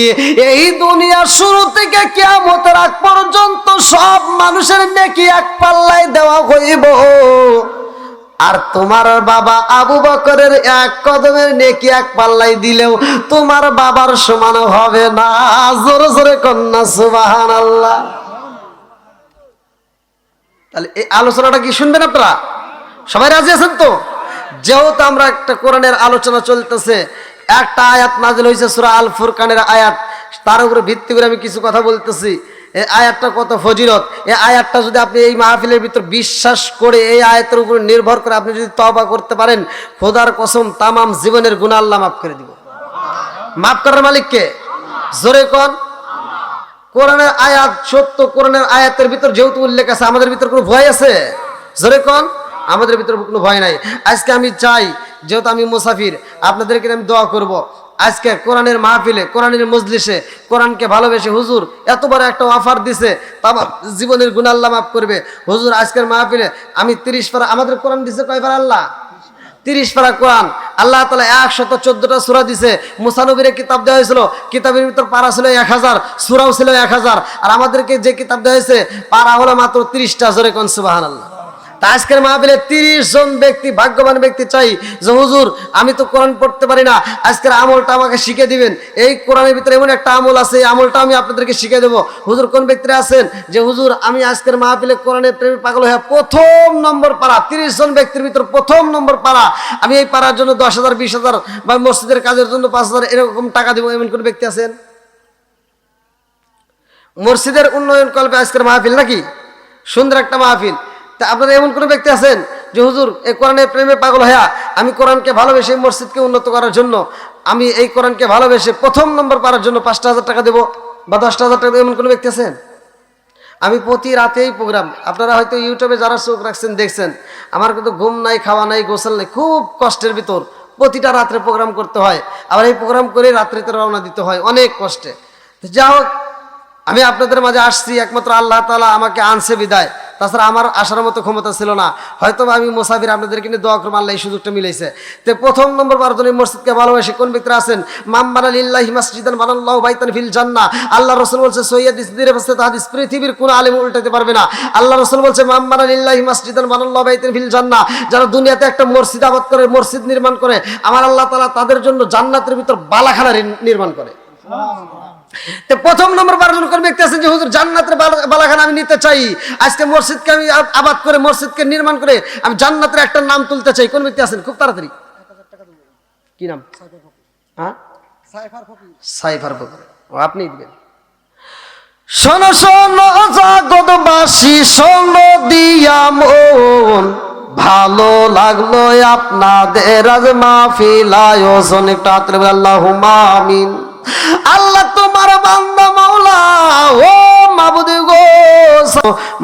এই দুনিয়ার শুরু থেকে কিয়ামতের আগ পর্যন্ত সব মানুষের নেকি এক পাল্লায় দেওয়া হইব। আর তোমার বাবা আবু বকরের এক কদমের নেকি এক পাল্লায় দিলেও তোমার বাবার সমান হবে না। জোরে জোরে কন্যা সুবহানাল্লাহ। তাহলে এই আলোচনাটা কি শুনবেন আপনারা? সবাই রাজি আছেন তো? যেহেতু আমরা একটা কোরআনের আলোচনা চলতেছে, একটা আয়াত নাযিল হয়েছে সূরা আল ফুরকানের আয়াত, তার উপরে ভিত্তি করে আমি কিছু কথা বলতেছি। এই আয়াতটা কত ফজিলত, এই আয়াতটা যদি আপনি এই মাহফিলের ভিতর বিশ্বাস করে এই আয়াতের উপর নির্ভর করে আপনি যদি তওবা করতে পারেন, খোদার কসম তামাম জীবনের গুনাহ আল্লাহ মাফ করে দিব। মাফ করার মালিক কে? জোরে কোন? কোরআনের আয়াত সত্য, কোরআনের আয়াতের ভিতর যেহেতু উল্লেখ আছে, আমাদের ভিতর কোনো ভয় আছে? জোরে কোন? আমাদের ভিতর কোনো ভয় নাই। আজকে আমি চাই, যেহেতু আমি মুসাফির, আপনাদেরকে আমি দোয়া করব, আজকে কোরআনের মাহফিলে, কোরআনের মজলিসে কোরআনকে ভালোবেসে, হুজুর এত বড় একটা অফার দিছে, তামাম জীবনের গুনাহ আল্লাহ মাফ করবে। হুজুর আজকের মাহফিলে আমি 30 পারা, আমাদের কোরআন দিছে কয় পারা? আল্লাহ 30 পারা কোরআন। আল্লাহ তাআলা 114টা সূরা দিছে। মুসা নবীর কিতাব দেওয়া হয়েছিল, কিতাবের ভিতর পারা ছিল 1000, সূরাও ছিল 1000, আর আমাদেরকে যে কিতাব দেওয়া হয়েছে পারা হলো মাত্র 30টা। জোরে কোন সুবহানাল্লাহ। আজকের মাহফিলে 30 জন ব্যক্তি, ভাগ্যবান ব্যক্তি চাই যে হুজুর আমি তো কোরআন পড়তে পারি না, আজকের আমলটা আমাকে শিখে দিবেন। এই কোরআনের ভিতরে এমন একটা আমল আছে, এই আমলটা আমি আপনাদেরকে শিখে দেবো। হুজুর কোন ব্যক্তিরা আছেন যে হুজুর আমি আজকের মাহফিলে কোরআনের প্রেমে পাগল হয়ে প্রথম নম্বর পারা, 30 জন ব্যক্তির ভিতর প্রথম নম্বর পারা, আমি এই পারার জন্য 10,000, 20,000 বা মসজিদের কাজের জন্য 5,000 এরকম টাকা দেবো, এমন কোন ব্যক্তি আছেন? মসজিদের উন্নয়ন কল্পে আজকের মাহফিল নাকি সুন্দর একটা মাহফিল, তা আপনারা এমন কোনো ব্যক্তি আছেন যে হুজুর এই কোরআনের প্রেমে পাগল হয়ে আমি কোরআনকে ভালোবেসে মসজিদকে উন্নত করার জন্য, আমি এই কোরআনকে ভালোবেসে প্রথম নম্বর পাওয়ার জন্য 5,000 টাকা দেবো বা 10,000 টাকা দেবো, এমন কোনো ব্যক্তি আছেন? আমি প্রতি রাতেই প্রোগ্রাম, আপনারা হয়তো ইউটিউবে যারা চোখ রাখছেন দেখছেন, আমার কিন্তু ঘুম নাই, খাওয়া নাই, গোসল নাই, খুব কষ্টের ভিতর প্রতিটা রাত্রে প্রোগ্রাম করতে হয়, আবার এই প্রোগ্রাম করে রাত্রিতে রওনা দিতে হয় অনেক কষ্টে। যা হোক, আমি আপনাদের মাঝে আসছি একমাত্র আল্লাহ তাআলা আমাকে আনছে বিদায়, তাছাড়া আমার আসার মতো ক্ষমতা ছিল না। হয়তো আমি মুসাফির, আপনাদেরকে নিয়ে দোয়া করবো, আল্লাহ এই সুযোগটা মিলাইছে। তো প্রথম নম্বর বারজন এই মসজিদকে ভালোবাসে কোন ব্যক্তিরা আছেন? মান বানা লিল্লাহি মাসজিদান বানাল্লাহু বাইতান ফিল জান্নাহ। আল্লাহ রাসূল বলছে, সহিহ হাদিস, পৃথিবীর কোন আলেম উল্টাতে পারবে না। আল্লাহ রাসূল বলছে, মান বানা লিল্লাহি মাসজিদান বানাল্লাহু বাইতান ফিল জান্নাহ। যারা দুনিয়াতে একটা মসজিদ আবাদ করে, মসজিদ নির্মাণ করে, আমার আল্লাহ তাআলা তাদের জন্য জান্নাতের ভিতর বালাখানা নির্মাণ করে। তো প্রথম নম্বর বর্জন কোন ব্যক্তি আছেন যে হুজুর জান্নাতের বালাখানা আমি নিতে চাই, আজকে মসজিদকে আমি আবাদ করে মসজিদকে নির্মাণ করে আমি জান্নাতের একটা নাম তুলতে চাই, কোন ব্যক্তি আছেন? খুব তাড়াতাড়ি। কি নাম? হ্যাঁ, সাইফার ফকির। ও আপনি দিবেন। শোনো শোনো জগৎবাসী, শোনো দিয়া মন, ভালো লাগলো আপনাদের আজ মাহফিল আয়োজন। একটু হাতরে আল্লাহুম্মা আমিন। আল্লাহ তোমার বান্দা মাওলা ও মাবুদ গো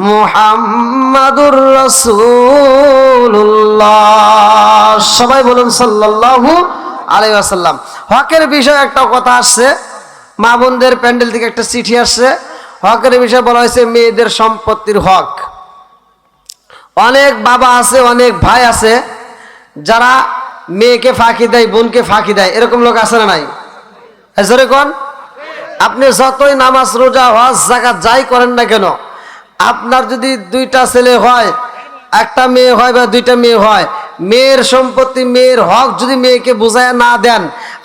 মুহাম্মাদুর রাসূলুল্লাহ, সবাই বলুন সাল্লাল্লাহু আলাইহি ওয়াসাল্লাম। হকের বিষয়ে একটা কথা আসছে, মা বোনদের প্যান্ডেল থেকে একটা চিঠি আসছে। হকের বিষয়ে বলা হয়েছে মেয়েদের সম্পত্তির হক। অনেক বাবা আছে, অনেক ভাই আছে যারা মেয়েকে ফাঁকি দেয়, বোনকে ফাঁকি দেয়। এরকম লোক আছে না নাই? জোরে কোন। আপনি যতই নামাজ রোজা হজ যাকাত যাই করেন না কেন, আপনার যদি দুইটা ছেলে হয়, একটা মেয়ে হয় বা দুইটা মেয়ে হয়, মেয়ের সম্পত্তি মেয়ের হক যদি মেয়েকে বুঝায় না দেন,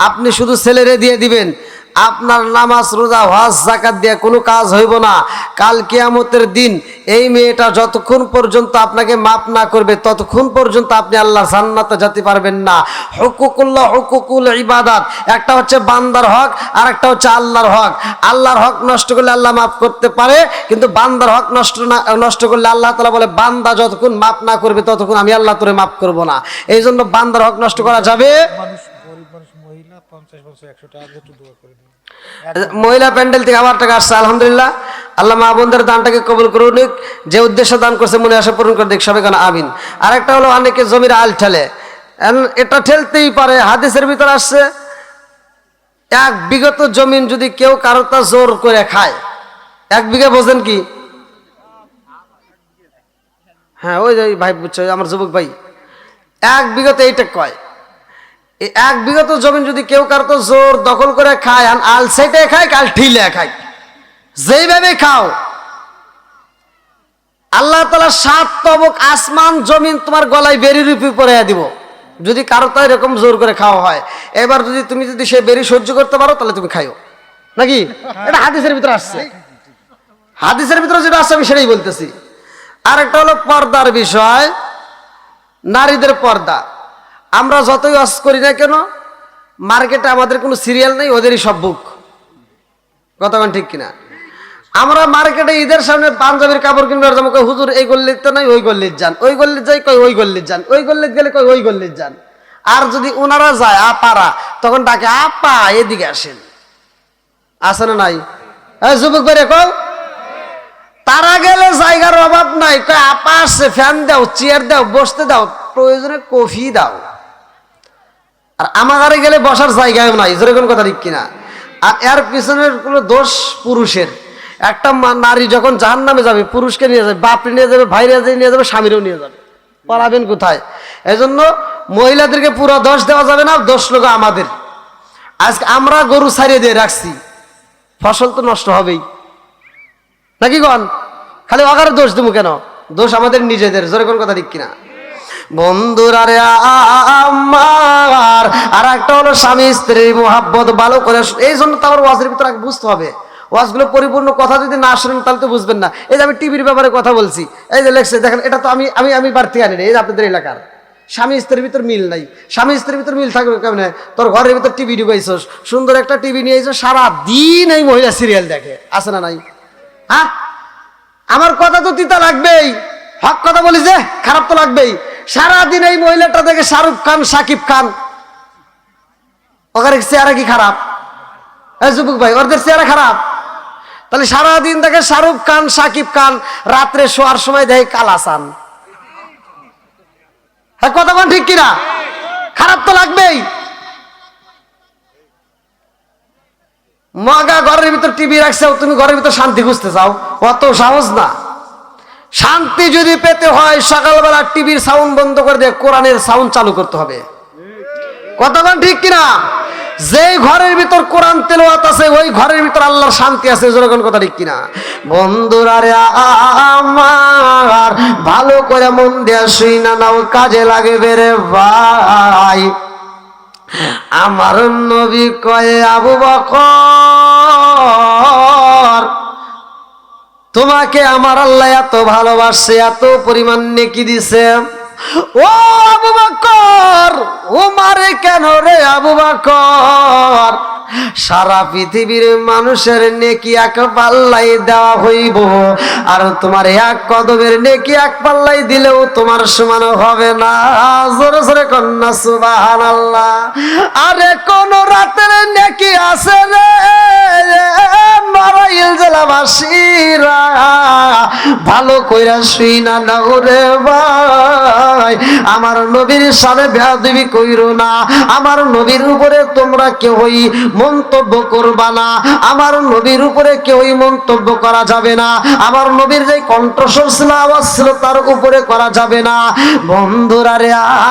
আপনি শুধু ছেলেরে দিয়ে দিবেন, আপনার নামাজ রোজা হজ যাকাত দিয়ে কোনো কাজ হইব না। কাল কিয়ামতের দিন এই মেয়েটা যতক্ষণ পর্যন্ত আপনাকে মাফ না করবে ততক্ষণ পর্যন্ত আপনি আল্লাহর জান্নাতে যেতে পারবেন না। হুকুকুল্লাহ, হুকুকুল ইবাদাত, একটা হচ্ছে বান্দার হক আর একটা হচ্ছে আল্লাহর হক। আল্লাহর হক নষ্ট করলে আল্লাহ মাফ করতে পারে, কিন্তু বান্দার হক নষ্ট করলে আল্লাহ তাআলা বলে বান্দা যতক্ষণ মাফ না করবে ততক্ষণ আমি আল্লাহ তোরে মাফ করব না। এই জন্য বান্দার হক নষ্ট করা যাবে। মহিলা প্যান্ডেল থেকে আমার টাকা আসছে, আলহামদুলিল্লাহ। আল্লাহ মা বোনদের দানটাকে কবুল করুন, যে উদ্দেশ্যে দান করছে মনে আশা পূরণ করে দেখ সবাই কেন আমিন। আর একটা হলো অনেকে জমির আল ঠেলে, এটা ঠেলতেই পারে। হাদিসের ভিতর আসছে এক বিগত জমিন যদি কেউ কারোটা জোর করে খায়, এক বিঘা বোঝেন কি? হ্যাঁ ওই ভাই বুঝছো, আমার যুবক ভাই, এক বিগত এইটা কয়। এই এক বিগত জমিন যদি কেউ কারো তো জোর দখল করে খায়, আল সাইটে খায়, কাল ঠিলে খায়, যেইভাবে খাও, আল্লাহ তাআলা 7 তবক আসমান জমিন তোমার গলায় বেরি রূপে পরে দিব, যদি কারো তো এরকম জোর করে খাওয়া হয়। এবার তুমি যদি সে বেরি সহ্য করতে পারো তাহলে তুমি খাইও, নাকি? এটা হাদিসের ভিতরে আসছে, হাদিসের ভিতরে যেটা আসছে আমি সেটাই বলতেছি। আর একটা হলো পর্দার বিষয়, নারীদের পর্দা। আমরা যতই ওয়াজ করি না কেন, মার্কেটে আমাদের কোনো সিরিয়াল নেই, ওদেরই সব বুক। কথা বলেন ঠিক কিনা? আমরা মার্কেটে ঈদের সামনে পাঞ্জাবির কাপড় কিনবার যাবো, কই হুজুর এই গল্লিতে নাই, ওই গল্লিত যান, ওই গল্লিত যাই, কই ওই গল্লিত যান, ওই গল্লিত গেলে কই ওই গল্লিত যান। আর যদি ওনারা যায় আপারা, তখন ডাকে আপা এদিকে আসেন, আসে না নাই? যুবক বেরে কও, তারা গেলে জায়গার অভাব নাই, কই আপা আসছে, ফ্যান দাও, চেয়ার দাও, বসতে দাও, প্রয়োজনে কফি দাও। আর আমার ঘরে গেলে বসার জায়গাও নাই, যেরকম কথা ঠিক কিনা? আর এর পিছনের কোনো দোষ পুরুষের। একটা নারী যখন জাহান্নামে যাবে, পুরুষকে নিয়ে যাবে, বাপরে নিয়ে যাবে, ভাইরে নিয়ে যাবে, স্বামীরও নিয়ে যাবে, পালাবেন কোথায়? এই জন্য মহিলাদেরকে পুরো দোষ দেওয়া যাবে না, দোষ লোক আমাদের। আজকে আমরা গরু ছাড়িয়ে দিয়ে রাখছি, ফসল তো নষ্ট হবেই, নাকি গন? খালি অগারে দোষ দেবো কেন? দোষ আমাদের নিজেদের, যেরকম কথা ঠিক কিনা? বন্ধুরা রে আমার, আর একটা হলো স্বামী স্ত্রীর মোহাব্বত ভালো করে। এই জন্য তো আমার ওয়াজের ভিতরে আগে বুঝতে হবে, ওয়াজগুলো পরিপূর্ণ কথা যদি না শুনেন তাহলে তো বুঝবেন না। এই যে আমি টিভির ব্যাপারে কথা বলছি, এই যে লেখছে দেখেন, এটা তো আমি বাড়তি আনি না, এই যে আপনাদের এলাকার স্বামী স্ত্রীর ভিতর মিল নাই। স্বামী স্ত্রীর ভিতর মিল থাকবে কেমনে? তোর ঘরের ভিতর টিভি ঢুকাইছস, সুন্দর একটা টিভি নিয়ে এসে সারাদিন এই মহিলা সিরিয়াল দেখে, আছে না নাই? হ্যাঁ, আমার কথা তো তিতা লাগবেই, হক কথা বলি যে খারাপ তো লাগবেই। সারাদিন এই মহিলাটা দেখে শাহরুখ খান, সাকিব খান, ওখানে চেহারা কি খারাপ? যুবক ভাই, ওদের চেহারা খারাপ? তাহলে সারাদিন দেখে শাহরুখ খান, সাকিব খান, রাত্রে শোয়ার সময় দেখে কালাসান। হ্যাঁ, কথা বল ঠিক কিনা? খারাপ তো লাগবেই। মগা ঘরের ভিতর টিভি রাখছে, তুমি ঘরের ভিতর শান্তি খুঁজতে চাও? অত সহজ না। শান্তি যদি পেতে হয় সকালবেলা টিভির সাউন্ড বন্ধ করে দিয়ে কোরআনের সাউন্ড চালু করতে হবে। কথা বল ঠিক কিনা? যেই ঘরের ভিতর কোরআন তেলাওয়াত আছে ওই ঘরের ভিতর আল্লাহর শান্তি আছে, যেরকম কথা ঠিক কিনা? বন্ধুরা রে আমার, ভালো করে মন দিয়ে শুইনা নাও, কাজে লাগবে রে ভাই। আমার নবী কয়ে আবু বকর বকর, তোমাকে আমার আল্লাহ এত ভালোবাসে, এত পরিমাণ নেকি দিছে। ও আবু বকর, ও মারে কেন রে আবু বকর? সারা পৃথিবীর মানুষের নেকি এক পাল্লাই দেওয়া হইব, আর তোমার এক কদমের নেকি এক পাল্লাই দিলেও তোমার সমান হবে না। জোরে জোরে কন্যা সুবহানাল্লাহ। আরে কোন রাতের নেকি আছে রে নড়াইল জেলাবাসীরা, ভালো কইরা শুই না নাও রে ভাই। আমার নবীর সামনে বেয়াদবি কইরো না, আমার নবীর উপরে তোমরা কেউই মন্তব্য করবা না, আমার নবীর উপরে কেউই মন্তব্য করা যাবে না, আমার নবীর যে কণ্ঠস্বর ছিল, আওয়াজ ছিল, তার উপরে করা যাবে না। বন্ধুরা রে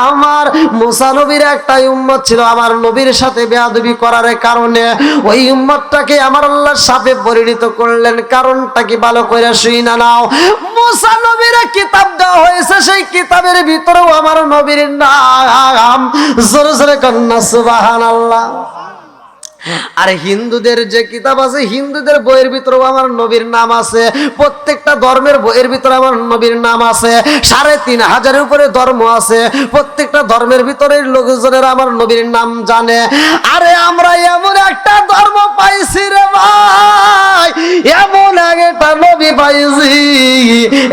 আমার, মুসা নবীর একটা উম্মত ছিল, আমার নবীর সাথে বেয়াদবি করার কারণে ওই উম্মতটাকে আমার আল্লাহ সাপে পরিণত করলেন। কারণটা কি ভালো করে শুই না নাও। মুসা নবীর কিতাব দেওয়া হয়েছে, সেই কিতাবের ভিতরেও আমার নবীর নাম। জোরে জোরে কন্যা সুবহানাল্লাহ। আর হিন্দুদের যে কিতাব আছে, হিন্দুদের বইয়ের ভিতরেও আমার নবীর নাম আছে। প্রত্যেকটা ধর্মের বইয়ের ভিতরে আমার নবীর নাম আছে। ৩৫০০ উপরে ধর্ম আছে, প্রত্যেকটা ধর্মের ভিতরে লোকজনের আমার নবীর নাম জানে। আরে আমরা এমন একটা ধর্ম পাইছি রে ভাই, এমন একটা নবী পাইছি,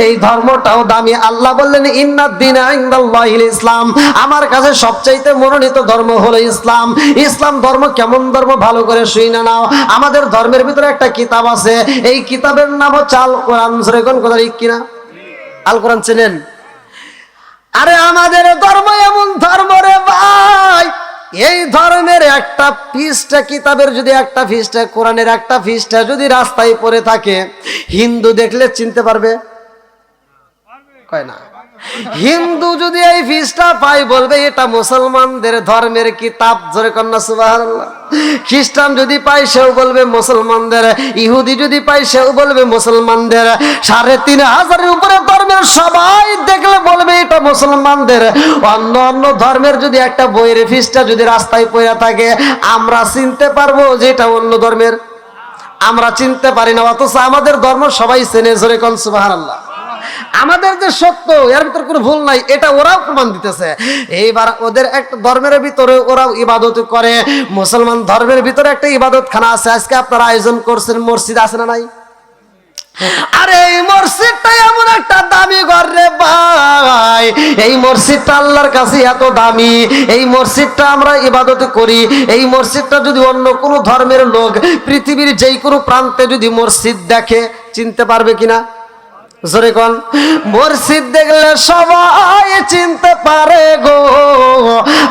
এই ধর্মটাও দামি। আল্লাহ বললেন ইন্নাদ দীনা ইনদাল্লাহিল ইসলাম, আমার কাছে সবচাইতে মনোনীত ধর্ম হলো ইসলাম। ইসলাম ধর্ম কেমন ধর্ম ভালো করে শুই না নাও। আমাদের ধর্মের ভিতরে একটা কিতাব আছে, এই কিতাবের নাম হচ্ছে আল কোরআন। কোন কথা ঠিক কিনা? আল কোরআন চেনেন? আরে আমাদের ধর্ম এমন ধর্ম রে ভাই, এই ধর্মের একটা পৃষ্ঠা, কিতাবের যদি একটা পৃষ্ঠা, কোরআনের একটা পৃষ্ঠা যদি রাস্তায় পড়ে থাকে, হিন্দু দেখলে চিনতে পারবে? কয় না। হিন্দু যদি এই পৃষ্ঠা পাই, বলবে এটা মুসলমানদের ধর্মের কিতাব। জোরে কন্যা সুবহানাল্লাহ। খ্রিস্টান যদি পাই, সেও বলবে মুসলমানদের। ইহুদি যদি পাই, সেও বলবে মুসলমানদের। ৩৫০০ উপরে ধর্মের সবাই দেখলে বলবে এটা মুসলমানদের। অন্য অন্য ধর্মের যদি একটা বইয়ের পৃষ্ঠা যদি রাস্তায় পড়ে থাকে, আমরা চিনতে পারবো যে এটা অন্য ধর্মের? আমরা চিনতে পারি না, অথচ আমাদের ধর্ম সবাই চেনে। জোরে কন সুবহানাল্লাহ। আমাদের যে সত্য, এর ভিতর কোনো ভুল নাই, এটা ওরাও প্রমাণ দিতেছে। এইবার ওদের একটা ধর্মের ভিতরে ওরাও ইবাদত করে। মুসলমান ধর্মের ভিতরে একটা ইবাদত খানা আছে, আজকে আপনারা আয়োজন করছেন, মসজিদ আছে না নাই? আরে এই মসজিদটা এমন একটা দামি ঘর রে ভাই, এই মসজিদটা আল্লাহর কাছে এত দামি। এই মসজিদটা আমরা ইবাদত করি। এই মসজিদটা যদি অন্য কোনো ধর্মের লোক পৃথিবীর যেই কোনো প্রান্তে যদি মসজিদ দেখে, চিনতে পারবে কিনা? জোরে কোন। মসজিদ দেখলে সবাই চিনতে পারে গো,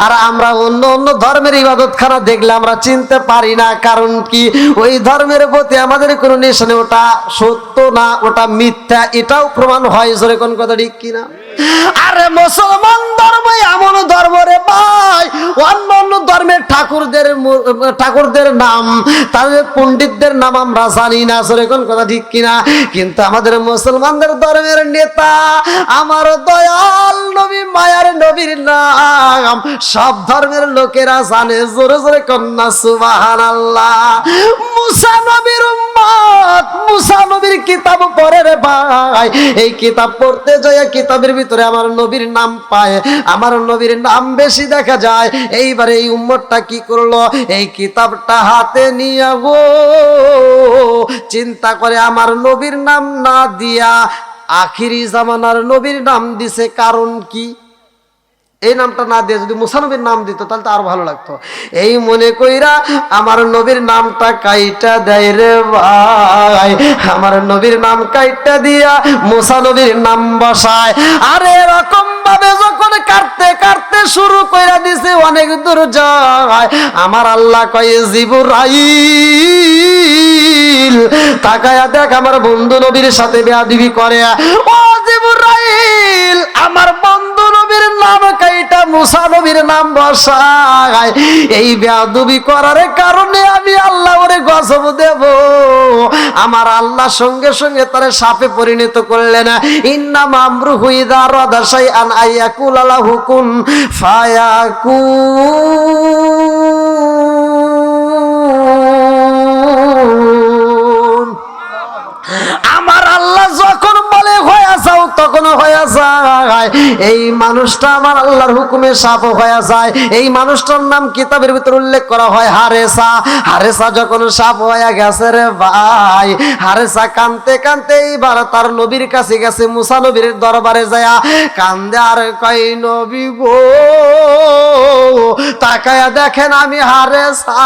আর আমরা অন্য অন্য ধর্মের ইবাদতখানা দেখলে আমরা চিনতে পারি না। কারণ কি? ওই ধর্মের প্রতি আমাদের কোনো নেশা নেই, ওটা সত্য না, ওটা মিথ্যা, এটাও প্রমাণ হয়। জোরে কোন কথা ঠিক কিনা? আরে মুসলমান ধর্ম এমন ধর্ম রে ভাই, অন্য অন্য ধর্মের ঠাকুরদের নাম, তাদের পণ্ডিতদের নাম আমরা জানি না। জোরে কোন কথা ঠিক কিনা? কিন্তু আমাদের মুসলমানদের ধর্মের নেতা, আমার দয়াল নবী, মায়ার নবীর নাম সব ধর্মের লোকেরা জানে। জোরে জোরে কন্যা সুবহানাল্লাহ। মুসা নবীর উম্মত, মুসা নবীর কিতাব পড়ে রে ভাই, এই কিতাব পড়তে যায়, কিতাবের ভিতরে আমার নবীর নাম পায়, আমার নবীর নাম বেশি দেখা যায়। এইবারে এই উম্মতটা কি করলো? এই কিতাবটা হাতে নিয়ে গো চিন্তা করে আমার নবীর নাম না দিয়া আখিরি জামানার নবীর নাম দিছে। কারণ কি? এই নামটা না দিয়ে যদি মুসা নবীর নাম দিত তাহলে তো আরো ভালো লাগতো। এই মনে কইরা আমার নবীর নামটা কাইটা দেয় রে ভাই, আমার নবীর নাম কাইটা দিয়া মুসা নবীর নাম বসায়। আর এরকম ভাবে যখন কাটতে কাটতে শুরু কইরা দিছে, অনেক দূর যায়, আমার আল্লাহ কয় জিবরাইল তাকায়া দেখ আমার বন্ধু নবীর সাথে বেয়াদবি করে। ও জিবরাইল, আমার বন্ধু নবীর নাম কাইটা মুসা নবীর নাম বসায়। এই বেয়াদবি করার কারণে আমি আল্লাহ ওরে গজব দেব। আমার আল্লাহ সঙ্গে সঙ্গে তারে সাপে পরিণত করলেন। ইন্নামা আমরুহু ইযা আরাদা শাইআন আইয়াকুলা লাহু কুন ফায়াকুন। যায়, এই মানুষটা আমার আল্লাহর হুকুমে সাফ হয়ে যায়। এই মানুষটার নাম কিতাবের ভিতর উল্লেখ করা হয় হারেসা। হারেসা যখন সাফ হয়ে গেছে রে ভাই, হারেসা কানতে কানতে এইবার তার নবীর কাছে গেছে, মুসা নবীর দরবারে যায় কান্দে আর কয় নবী গো তাকায়া দেখেন আমি হারেসা।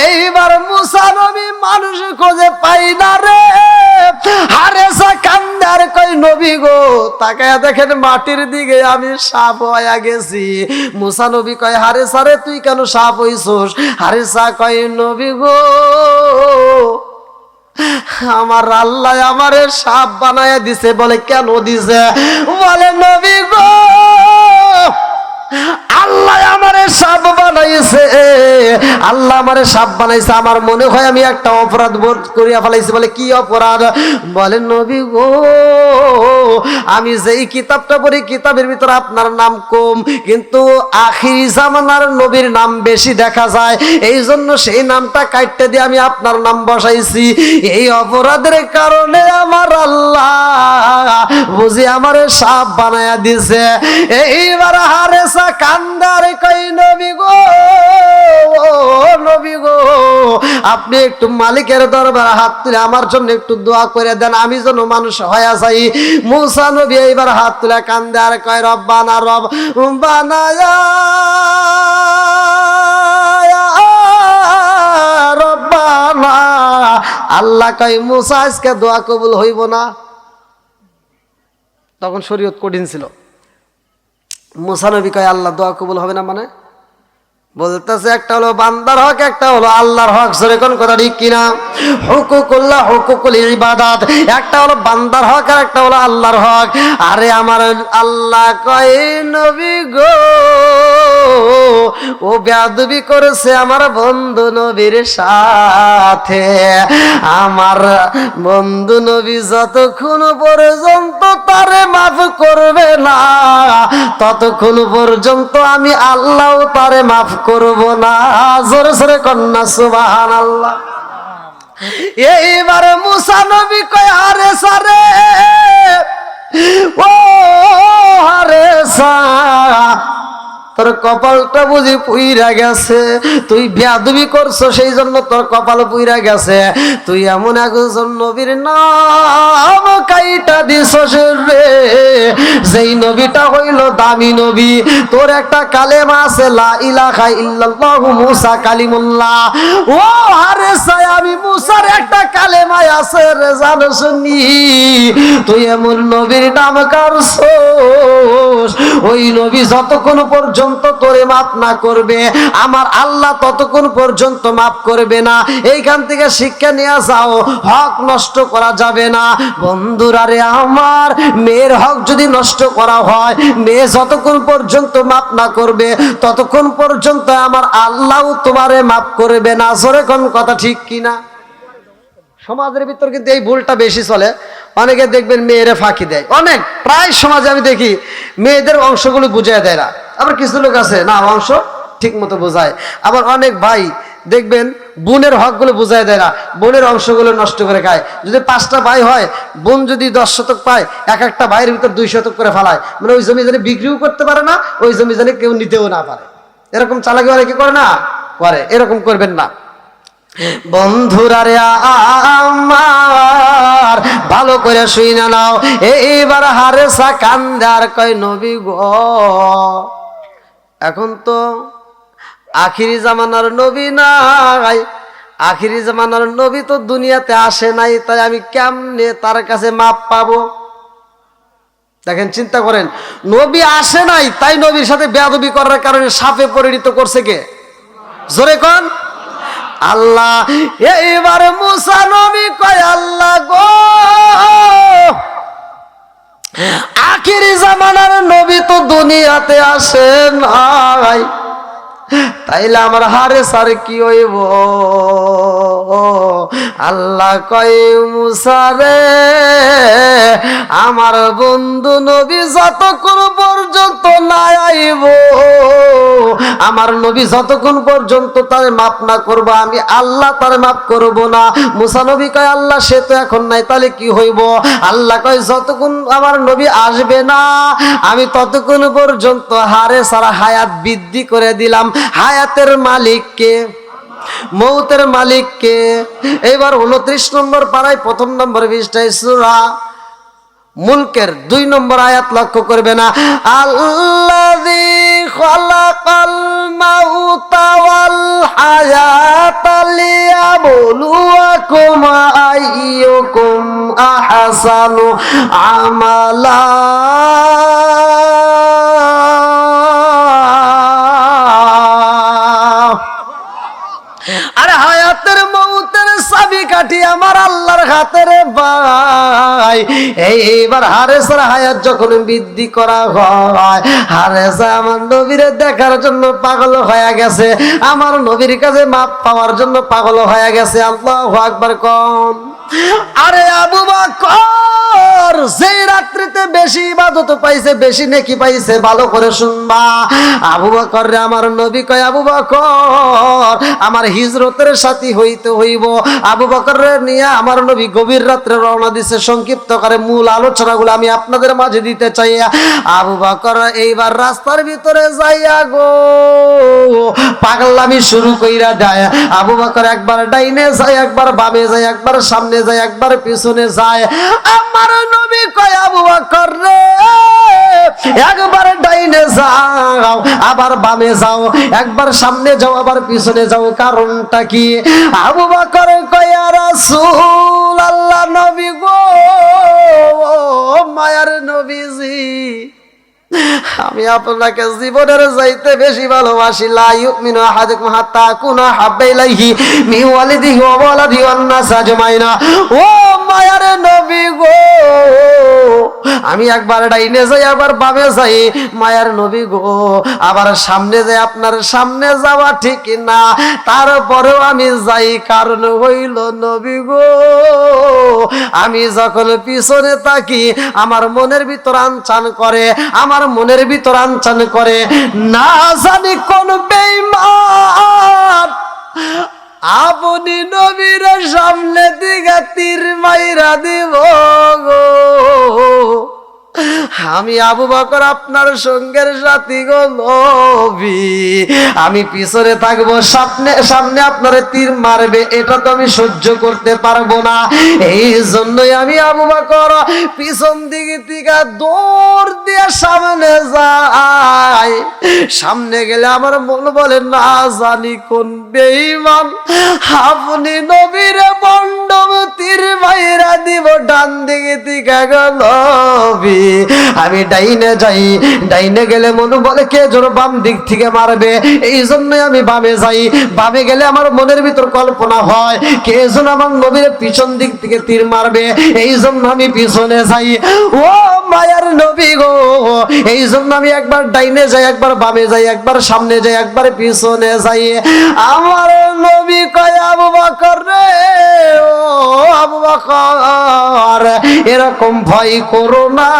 এইবার মুসা নবী মানুষ খোঁজে পাই না রে, হারেসা কান্দে আর কয় নবী গো তাকায়া দেখেন মাটির দিকে আমি সাপ হয়ে গেছি। মুসা নবী কয় হারেসা রে তুই কেন সাপ হইছস? হারেসা কয় নবী গো আমার আল্লাহ আমারে সাপ বানায়া দিছে। বলে কেন দিছে? বলে নবী গো আল্লাহ আমারে সাপ বানাইছে, আল্লাহ আমারে সাপ বানাইছে। আমার মনে হয় আমি একটা অপরাধ বোধ করিয়া ফেলাইছি। বলে কি অপরাধ? বলে নবী গো আমি যেই কিতাবটা পড়ি কিতাবের ভিতরে আপনার নাম কম, কিন্তু আখিরি জামানার নবীর নাম বেশি দেখা যায়, এই জন্য সেই নামটা কাটতে দিয়ে আমি আপনার নাম বসাইছি। এই অপরাধের কারণে আমার আল্লাহ বুঝি আমারে সাপ বানায়া দিছে। এইবার হারেসা কান্দার কই নবী গো নবী গো আপনি একটু মালিকের দরবারে হাত তুলে আমার জন্য একটু দোয়া করে দেন, আমি যেন মানুষ হয়ে যাই। মুসা নবী এইবার হাত তুলে কান্দে আর কয় রব্বানা রব বানায়া রব্বানা। আল্লাহ কয় মুসা আজকে দোয়া কবুল হইব না। তখন শরীয়ত কঠিন ছিল। মুসা নবী কয় আল্লাহ দোয়া কবুল হবে না মানে? বলতেছে একটা হলো বান্দার হক, একটা হলো আল্লাহর হক। সরে কোন কথা ঠিক কিনা? হুকুকুল্লাহ হুকুকুল ইবাদাত, একটা হলো বান্দার হক আর একটা হলো আল্লাহর হক। আরে আমার আল্লাহ কয় নবী গো ও বেয়াদবি করেছে আমার বন্ধু নবীর সাথে। আমার বন্ধু নবী যতক্ষণ পর্যন্ত তারে মাফ করবে না ততক্ষণ পর্যন্ত আমি আল্লাহ তারে মাফ করব না। জোরে জোরে কন্যা সুবহানাল্লাহ। এইবার মুসা নবী কয় হারেসা রে ও হারেসা তোর কপালটা বুঝি পুইরা গেছে, তুই বেয়াদবি করছো সেই জন্য তোর কপাল পুইরা গেছে। তুই এমন একজন নবীর নাম কাইটা দিছস রে যেই নবীটা হইল দামি নবী। তোর একটা কালেমা আছে লা ইলাহা ইল্লাল্লাহু মুসা কালিমুল্লাহ। ও হারেসা আমি মুসার একটা কালেমা আছে রে জানোস নি? তুই এমন নবীর নাম কারছস ওই নবী যতক্ষণ পর্যন্ত তোরে মাফ না করবে আমার আল্লাহ ততক্ষণ পর্যন্ত মাফ করবে না। এইখান থেকে শিক্ষা নিয়ে যাও, হক নষ্ট করা যাবে না। বন্ধুরা রে আমার, মেয়ের হক যদি নষ্ট করা হয়, মেয়ে যতক্ষণ পর্যন্ত মাফ না করবে ততক্ষণ পর্যন্ত আমার আল্লাহ তোমারে মাফ করবে না। জোরে কোন কথা ঠিক কিনা? সমাজের ভিতর কিন্তু এই ভুলটা বেশি চলে। অনেকে দেখবেন মেয়েরা ফাঁকি দেয়, অনেক প্রায় সমাজে আমি দেখি মেয়েদের অংশগুলো বুঝাই দেয় না। আবার কিছু লোক আছে না অংশ ঠিক মতো বোঝায়। আবার অনেক ভাই দেখবেন বোনের হকগুলো বুঝাই দেয় না, বোনের অংশগুলো নষ্ট করে খায়। যদি 5টা ভাই হয়, বোন যদি 10 শতক পায়, এক একটা ভাইয়ের ভিতর 2 শতক করে ফেলায়। মানে ওই জমি জানি বিক্রিও করতে পারে না, ওই জমি জানি কেউ নিতেও না পারে। এরকম চালাকি ওরা কি করে না করে, এরকম করবেন না। বন্ধুরা রে আমার ভালো করে শুই না নাও। এইবার হারেসা কান্দে আর কয় নবী গো এখন তো আখিরি জামানার নবী নাই, আখিরি জামানার নবী তো দুনিয়াতে আসে নাই, তাই আমি কেমনে তার কাছে মাপ পাবো? দেখেন চিন্তা করেন, নবী আসে নাই তাই নবীর সাথে বেয়াদবি করার কারণে সাপে পরিণত করছে কে? জোরে কোন আল্লাহ। এইবার মুসা নবী কয় আল্লাহ গো আখিরি জামানার নবী তো দুনিয়াতে আসে নাই, তাইলে আমার হারেসার কি হইব? আল্লাহ কয় মুসা রে, আমার বন্ধু নবী যতক্ষণ পর্যন্ত না আইব, আমার নবী যতক্ষণ পর্যন্ত তারে মাফ না করব, আমি আল্লাহ তারে মাফ করব না। মুসা নবী কয় আল্লাহ সে তো এখন নাই, তাহলে কি হইব? আল্লাহ কয় যতক্ষণ আমার নবী আসবে না আমি ততক্ষণ পর্যন্ত হারে সারা হায়াত বৃদ্ধি করে দিলাম। হায়াতের মালিককে, মৌতের মালিককে। এবার 29 নম্বর পারায় 1 নম্বর পৃষ্ঠায় সূরা মুলকের 2 নম্বর আয়াত লক্ষ্য করবে না, আল্লাযী খালাকাল মাউতা ওয়াল হায়াতা লিয়াবলুয়াকুম আইয়ুকুম আহসানু আমালা। আরে হায়াতের মৌতের চাবিকাঠি আমার আল্লাহর হাতে রে ভাই। এইবার হারেসার হায়াত যখন বৃদ্ধি করা হয়, হারেসা আমার নবীরে দেখার জন্য পাগল হয়ে গেছে, আমার নবীর কাছে মাপ পাওয়ার জন্য পাগল হয়ে গেছে। আল্লাহু আকবার কোন। আরে আবু বকর যে রাত্রিতে বেশি ইবাদত পাইছে, বেশি নেকি পাইছে, ভালো করে শুনবা। আবু বকর রে আমার নবী কয় আবু বকর আমার হিজরতের সাথী হইতে হইব। আবু বকর রে নিয়ে আমার নবী গভীর রাত্রে রওনা দিছে। সংক্ষিপ্ত করে মূল আলোচনাগুলো আমি আপনাদের মাঝে দিতে চাই। আবু বকর এইবার রাস্তার ভিতরে যাইয়া গো পাগলামি শুরু কইরা দেয়। আবু বকর একবার ডাইনে যায়, একবার বামে যায়, একবার সামনে যায়, একবার পিছনে যায়। আমার নবী কয় আবু বকর রে একবার ডাইনে যাও, আবার বামে যাও, একবার সামনে যাও, আবার পিছনে যাও, কারণটা কি? আবু বকর কয় ইয়া রাসূলুল্লাহ, নবী গো, মায়ার নবীজি, আমি আপনাকে জীবনের চাইতে বেশি ভালোবাসি। লা ইউমিনু আহাদুকুম হাত্তা আকুনা হাব্বা ইলাইহি মিন ওয়ালিদিহি ওয়া ওয়ালাদিহি ওয়ান নাস আজমাইনা। ও মায়ার নবী গো, আমি একবার ডাইনে যাই, আবার বামে যাই, মায়ার নবী গো, আবার সামনে যাই। আপনার সামনে যাওয়া ঠিক না, তারপরেও আমি যাই, কারণ হইল নবী গো, আমি যখন পিছনে তাকি আমার মনের ভিতর আনচান করে, আমার মনের ভিতর আনচান করে, না জানি কোন বেঈমান আপনি নবীর সামনে দিকে তীর মাইরা দিব গো। আমি আবু বকর আপনার সঙ্গের সাথী গো নবী, আমি পিছনে থাকবো, সামনে সামনে আপনার তীর মারবে, এটা তো আমি সহ্য করতে পারবো না। এই জন্যই আমি আবু বকর পিছন দিকে থেকে দৌড় দিয়ে সামনে যাই। সামনে গেলে আমার মন বলে না জানি কোন বেঈমান আপনি নবীর বন্ডম তীর মাইরা দিব ডান দিকে থেকে গো নবী। আমি ডাইনে যাই, ডাইনে গেলে মন বলে কে যেন বাম দিক থেকে মারবে, এই জন্যই আমি বামে যাই। বামে গেলে আমার মনের ভিতর কল্পনা হয় কে যেন আমার নবীর পিছন দিক থেকে তীর মারবে, এই জন্য আমি পিছনে যাই। ও মায়ার নবী গো, এই জন্য আমি একবার ডাইনে যাই, একবার বামে যাই, একবার সামনে যাই, একবার পিছনে যাই। আমার নবী কয় আবু বকর রে, ও আবু বকর এরকম ভয় করো না,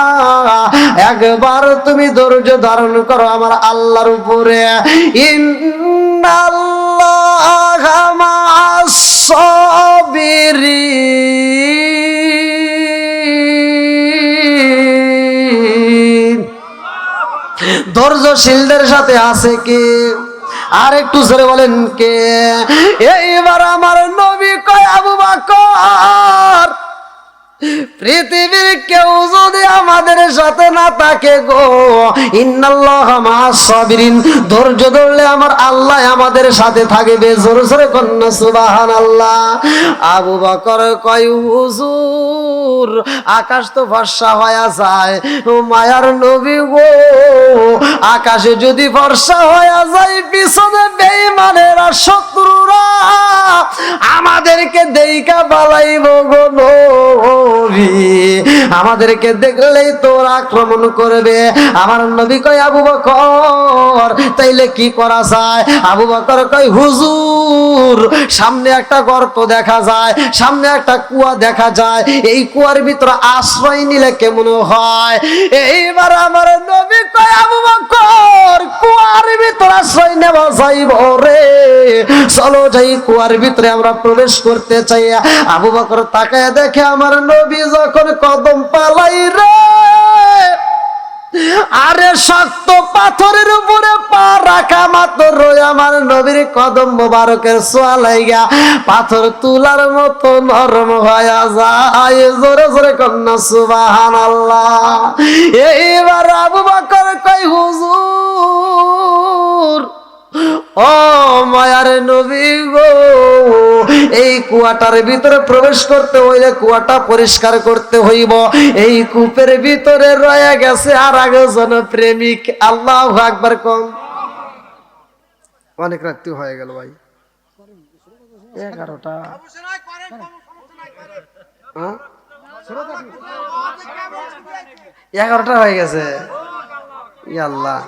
একবার তুমি ধৈর্য ধারণ করো আমার আল্লাহর উপরে। ইন্নাল্লাহা মা'আস সাবিরিন, ধৈর্যশীলদের সাথে আছে কে? আর একটু জোরে বলেন কে? এইবার আমার নবী কয় আবু বকর পৃথিবীর কেউ যদি আমাদের সাথে না থাকে গো, ইন্নাল্লাহা মা'আস সাবিরিন, ধৈর্য ধরলে আমার আল্লাহ আমাদের সাথে থাকবে। জোরে জোরে কন্যা সুবহানাল্লাহ। আবু বকর কয় হুজুর আকাশ তো ফর্সা হয়ে যায়, ও মায়ার নবী গো, আকাশে যদি ফর্সা হয়ে যায় পিছনে বেঈমানেরা শত্রুরা আমাদেরকে দেইকা বালাইব গো নবী, আমাদেরকে দেখলেই তোর আক্রমণ করবে। আমার নবী কয় আবু বকর তাইলে কি করা যায়? আবু বকর কয় হুজুর হুজুর সামনে একটা গর্ত দেখা যায়, সামনে একটা কুয়া দেখা যায়, এই কুয়ার ভিতরে আশ্রয় নিলে কেমন হয়? এইবার আমার নবী কয় আবু বকর কুয়ার ভিতরে আশ্রয় নেওয়া যাইব রে, চলো যাই কুয়ার ভিতরে আমরা প্রবেশ করতে চাই। আবু বকর তাকায় দেখে আমার নবী যখন কদম পালাই রে, আরে শক্ত পাথরের উপরে পা রাখা মাত্র আমার নবীর কদম মোবারকের ছোঁয়া লাগা পাথর তুলার মতো নরম হয়ে যায়। জোরে জোরে কন্যা সুবহানাল্লাহ। এইবার আবু বকর কয় হুজুর ও মায়ার নবী গো, এই কুয়াটার ভিতরে প্রবেশ করতে হইলে কুয়াটা পরিষ্কার করতে হইব। এই কূপের ভিতরে রয়ে গেছে আর একজন প্রেমিক। আল্লাহু আকবার কোন। অনেক রাত্রি হয়ে গেল ভাই, 11টা। 11টা হয়ে গেছে। আল্লাহ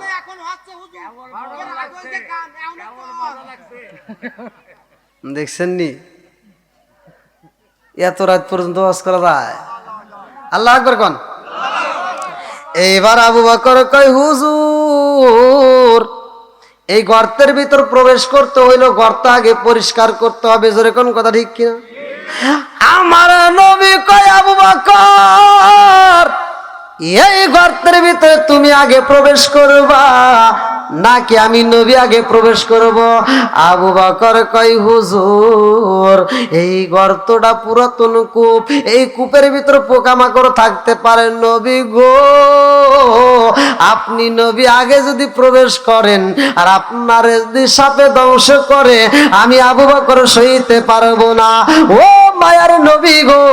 দেখছেন নি এত রাত পর্যন্ত ওয়াজ করা যায়? আল্লাহু আকবার কোন। এইবার আবু বকর কয় হুজুর এই গর্তের ভিতর প্রবেশ করতে হইলো গর্ত আগে পরিষ্কার করতে হবে। জোরে কোন কথা ঠিক কিনা? আমার নবী কয় আবু বকর এই গর্তের ভিতরে তুমি আগে প্রবেশ করবা নাকি আমি নবী আগে প্রবেশ করব? আবু বকর কয় হুজুর এই গর্তটা পুরাতন কূপ, এই কূপের ভিতরে পোকামাকড় থাকতে পারে, নবী গো আপনি নবী আগে যদি প্রবেশ করেন আর আপনার যদি সাপে ধ্বংস করে আমি আবু বকর সইতে পারবো না। ও মায়ার নবী গো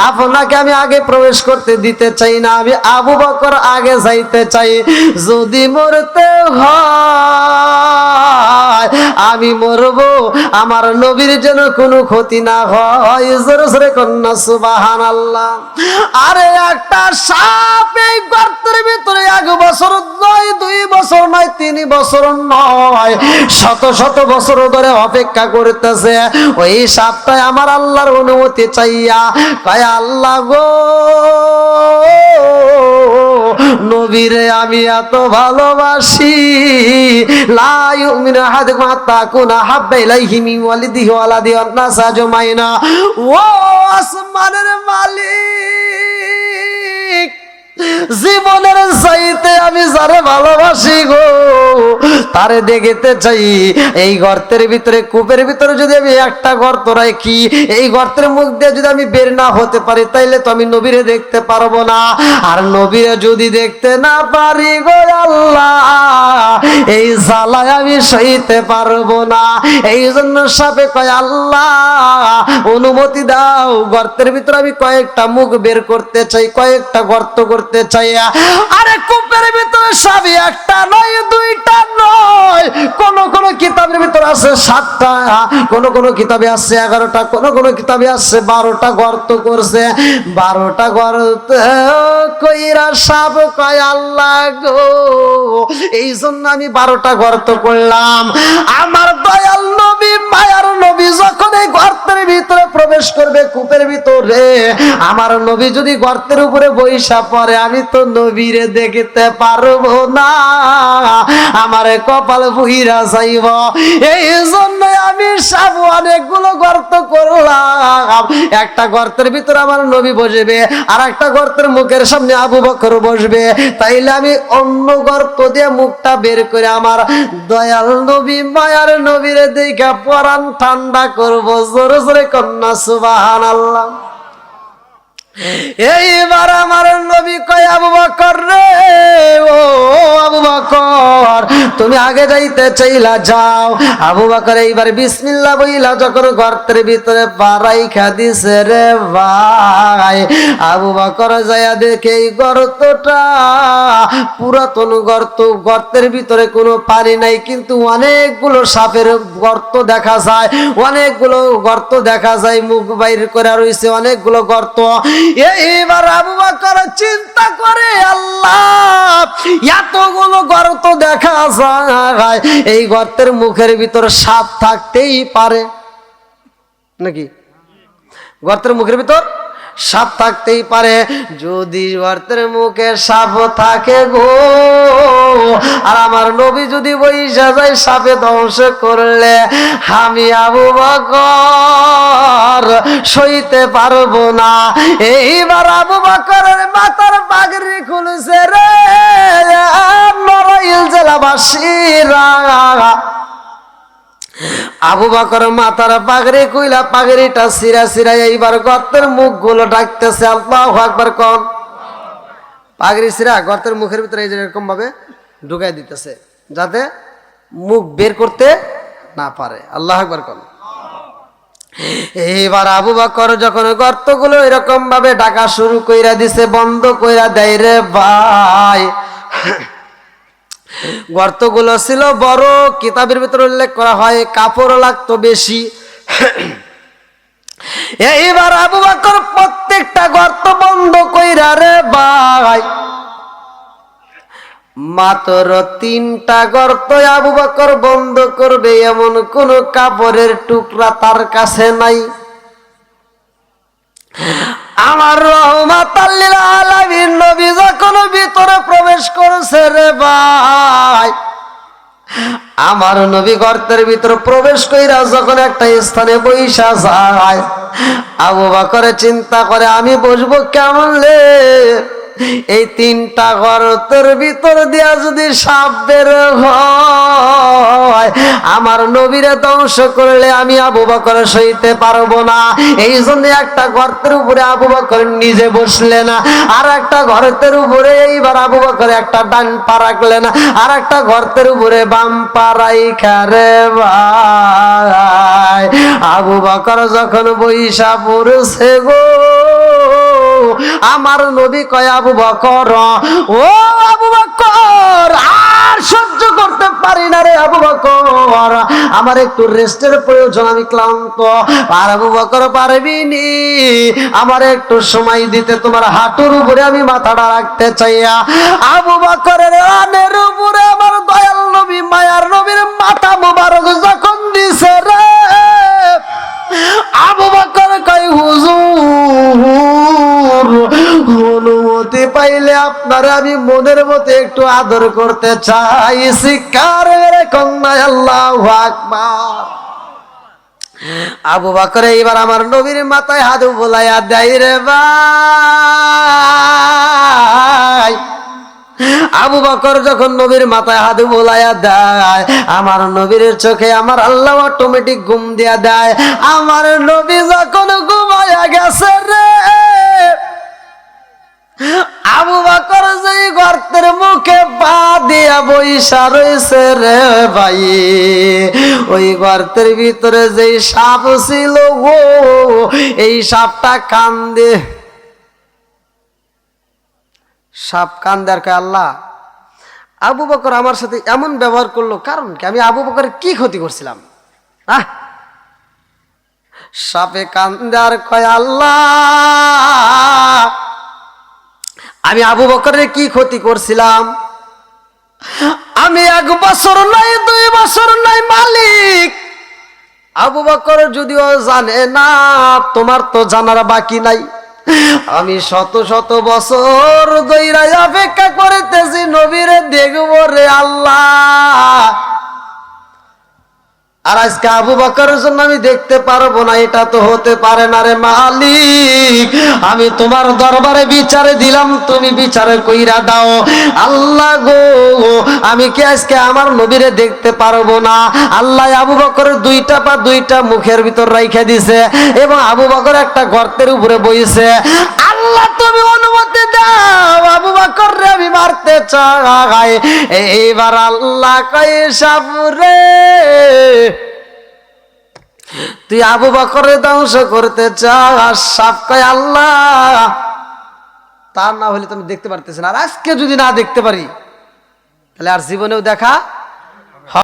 আপনাকে আমি আগে প্রবেশ করতে দিতে চাই না, আমি আবু বকর আগে যাইতে চাই। যদি মরতে হয় আমি মরবো, আমার নবীর যেন কোনো ক্ষতি না হয়। জোরে জোরে কন্যা সুবহানাল্লাহ। আরে একটা সাপ এই গর্তের ভিতরে 1 বছর নয়, 2 বছর নয়, 3 বছর নয়, শত শত বছর ধরে অপেক্ষা করতেছে ওই সাপটাই আমার আল্লাহর অনুমতি চাইয়া কয় আল্লাহ গো নবীরে আমি এত ভালোবাসি, লা ইউমিনু আহাদুকুম হাত্তা আকুনা হাব্বা ইলাইহি মিন ওয়ালিদিহি ওয়া ওয়ালাদিহি ওয়ান নাস আজমাইনা। ও আসমানের মালিক জীবনের চাইতে আমি যারে ভালোবাসি গো তারে দেখতে চাই। এই গর্তের ভিতরে কূপের ভিতরে যদি আমি একটা গর্ত রাখি, এই গর্তের মুখ দিয়ে যদি আমি বের না হতে পারি তাইলে তো আমি নবীরে দেখতে পারবো না। আর নবীরে যদি দেখতে না পারি গো আল্লাহ এই জ্বালায় আমি সইতে পারবো না। এই জন্য সাপে কয় আল্লাহ অনুমতি দাও, গর্তের ভিতরে আমি কয়েকটা মুখ বের করতে চাই, কয়েকটা গর্ত করতে চাই। আরে কূপের ভিতরে সাবি একটা নয়, 2টা নয়, কোন কোন কিতাবের ভিতরে আছে 7টা, কোন কোন কিতাবে আছে 11টা, কোন কোন কিতাবে আছে 12টা গর্ত করছে। 12টা গর্ত কইরা সাপ কয় আল্লাহ গো এই জন্য আমি 12টা গর্ত করলাম। আমার দয়াল নবী মায়ার নবী যখন এই গর্তের ভিতরে প্রবেশ করবে কূপের ভিতরে, আমার নবী যদি গর্তের উপরে বইসা পড়ে আমি তো নবীরে দেখতে পারবো না, আমার কপাল পুইরা যাইব। এই জন্য আমি সব অনেকগুলো গর্ত করলাম। একটা গর্তের ভিতরে আমার নবী বসবে, আর একটা গর্তের মুখের সামনে আবু বকর বসবে। তাইলে আমি অন্য গর্ত দিয়ে মুখটা বের করে আমার দয়াল নবী মায়ার নবীরে দেখা পরাণ ঠান্ডা করবো। জোরে জোরে কন্যা সুবহানাল্লাহ। এইবার আমার নবী কয় আবু বকর রে, ও আবু বকর তুমি আগে যাইতে চাইলা যাও। আবু বকর এইবার বিসমিল্লাহ বইলা যখন গর্তের ভিতরে পা রাইখা দিছে রে ভাই, আবু বকর যায়া দেখে এই গর্তটা পুরাতন গর্ত, গর্তের ভিতরে কোনো পানি নাই, কিন্তু অনেকগুলো সাপের গর্ত দেখা যায়, অনেকগুলো গর্ত দেখা যায়, মুখ বাইর করে রয়েছে অনেকগুলো গর্ত। এইবার আবু বকর চিন্তা করে, আল্লাহ এতগুলো গর্ত দেখা যায়, এই গর্তের মুখের ভিতর সাপ থাকতেই পারে নাকি? গর্তের মুখের ভিতর সাপ থাকতেই পারে। যদি গর্তের মুখে সাপ থাকে গো, আর আমার নবী যদি বইসা যায় সাপে ধ্বংস করলে, আমি আবু বকর সইতে পারবো না। এইবার আবু বকরের মাথার পাগড়ি খুলছে রে নড়াইল জেলাবাসীরা। আবু বকর মাথার পাগড়ি কইলা পাগড়িটা সিরা সিরা এইবার গর্তের মুখ গুলো ডাকতেছে, আল্লাহু আকবার কোন। পাগড়ি সিরা গর্তের মুখের ভিতরে এই যে এরকম ভাবে ঢুকাই দিতেছে যাতে মুখ বের করতে না পারে, আল্লাহু আকবার কোন। এইবার আবু বকর যখন গর্তগুলো এরকম ভাবে ডাকা শুরু কইরা দিছে, বন্ধ কইরা দেয় রে ভাই। গর্তগুলো ছিল বড়, কিতাবের ভিতরে উল্লেখ করা হয় কাপড় লাগতো বেশি। এইবার আবু বকর প্রত্যেকটা গর্ত বন্ধ কইরা রে ভাই, মাত্র 3টা গর্ত আবু বকর বন্ধ করবে এমন কোন কাপড়ের টুকরা তার কাছে নাই। আমার রাহমাতাল লিল আলামিন নবী যখন ভিতরে প্রবেশ করেছে রে ভাই, আমার নবী গর্তের ভিতরে প্রবেশ কইরা যখন একটা স্থানে বইসা যায়, আবু বকর চিন্তা করে আমি বসবো কেমন লে? এই 3টা গর্তের ভিতর দিয়া যদি সাপ বের হয়, আমার নবীরে ধ্বংস করলে আমি আবু বকর সইতে পারবো না। এই জন্য একটা গর্তের উপরে আবু বকর নিজে বসলেন, আর একটা গর্তের উপরে এইবার আবু বকর একটা ডান পা রাখলেন, আর একটা গর্তের উপরে বাম পা রাইখা রে ভাই, আবু বকর যখন বইসা পড়ছে গো, আমার নবী কয় আবু বকর, ও আবু বকর আর সহ্য করতে পারি না রে আবু বকর, আমার একটু রেস্টের প্রয়োজন, আমি ক্লান্ত। আর আবু বকর পারবি নি আমার একটু সময় দিতে? তোমার হাঁটুর উপরে আমি মাথাটা রাখতে চাইয়া আবু বকরের রানের উপরে আমার দয়াল নবী মায়ার নবীর মাথা মোবারক যখন দিছে রে, আবু বকর কয় হুজুর অনুমতি পাইলে আপনার আমি মনের মতো একটু আদর করতে চাই। শিকার মেরে কন্যায় আল্লাহু আকবার। আবু বকর এইবার আমার নবীর মাথায় হাত বুলাইয়া দেয় রে ভাই। আবু বকর যখন নবীর মাথায় হাত বুলাইয়া দেয়, আমার নবীর চোখে আমার আল্লাহ অটোমেটিক ঘুম দিয়া দেয়। আমার নবী যখন ঘুমাইয়া গেছে রে, আবু বকর যেই গর্তের মুখে পা দিয়া বইসা রইছে রে ভাই, ওই গর্তের ভিতরে যেই সাপ ছিল গো, এই সাপটা কান্দে। সাপ কান্দে আর কয় আল্লাহ আবু বকর আমার সাথে এমন ব্যবহার করলো কারণ কি? আমি আবু বকরের কি ক্ষতি করছিলাম? সাপে কান্দে আর কয় আল্লাহ আমি আবু বকরের কি ক্ষতি করছিলাম? আমি 1 বছর নাই 2 বছর নাই মালিক। আবু বকর যদিও জানে না, তোমার তো জানার বাকি নাই। আমি শত শত বছর ধইরা অপেক্ষা করতেছি নবীরে দেখব রে আল্লাহ, আর আজকে আবু বকরের জন্য আমি দেখতে পারবো না, এটা তো হতে পারে না রে মালিক। আমি তোমার দরবারে বিচারে দিলাম, তুমি বিচারে কইরা দাও। আল্লাহ গো, আমি কি আজকে আমার নবীরে দেখতে পারবো না? আল্লাহ আবু বকরের 2টা পা 2টা মুখের ভিতর রাইখা দিছে এবং আবু বকর একটা গর্তের উপরে বইছে। আল্লাহ তুমি অনুমতি দাও, আবু বকর রে আমি মারতে চাই। এইবার আল্লাহ কয় সাপুরে, তুই আবু বকরের ধ্বংস করতে চাস? সাপ কয় আল্লাহ তার না হলে তুমি দেখতে পারতেছ না, আর আজকে যদি না দেখতে পারি তাহলে আর জীবনেও দেখা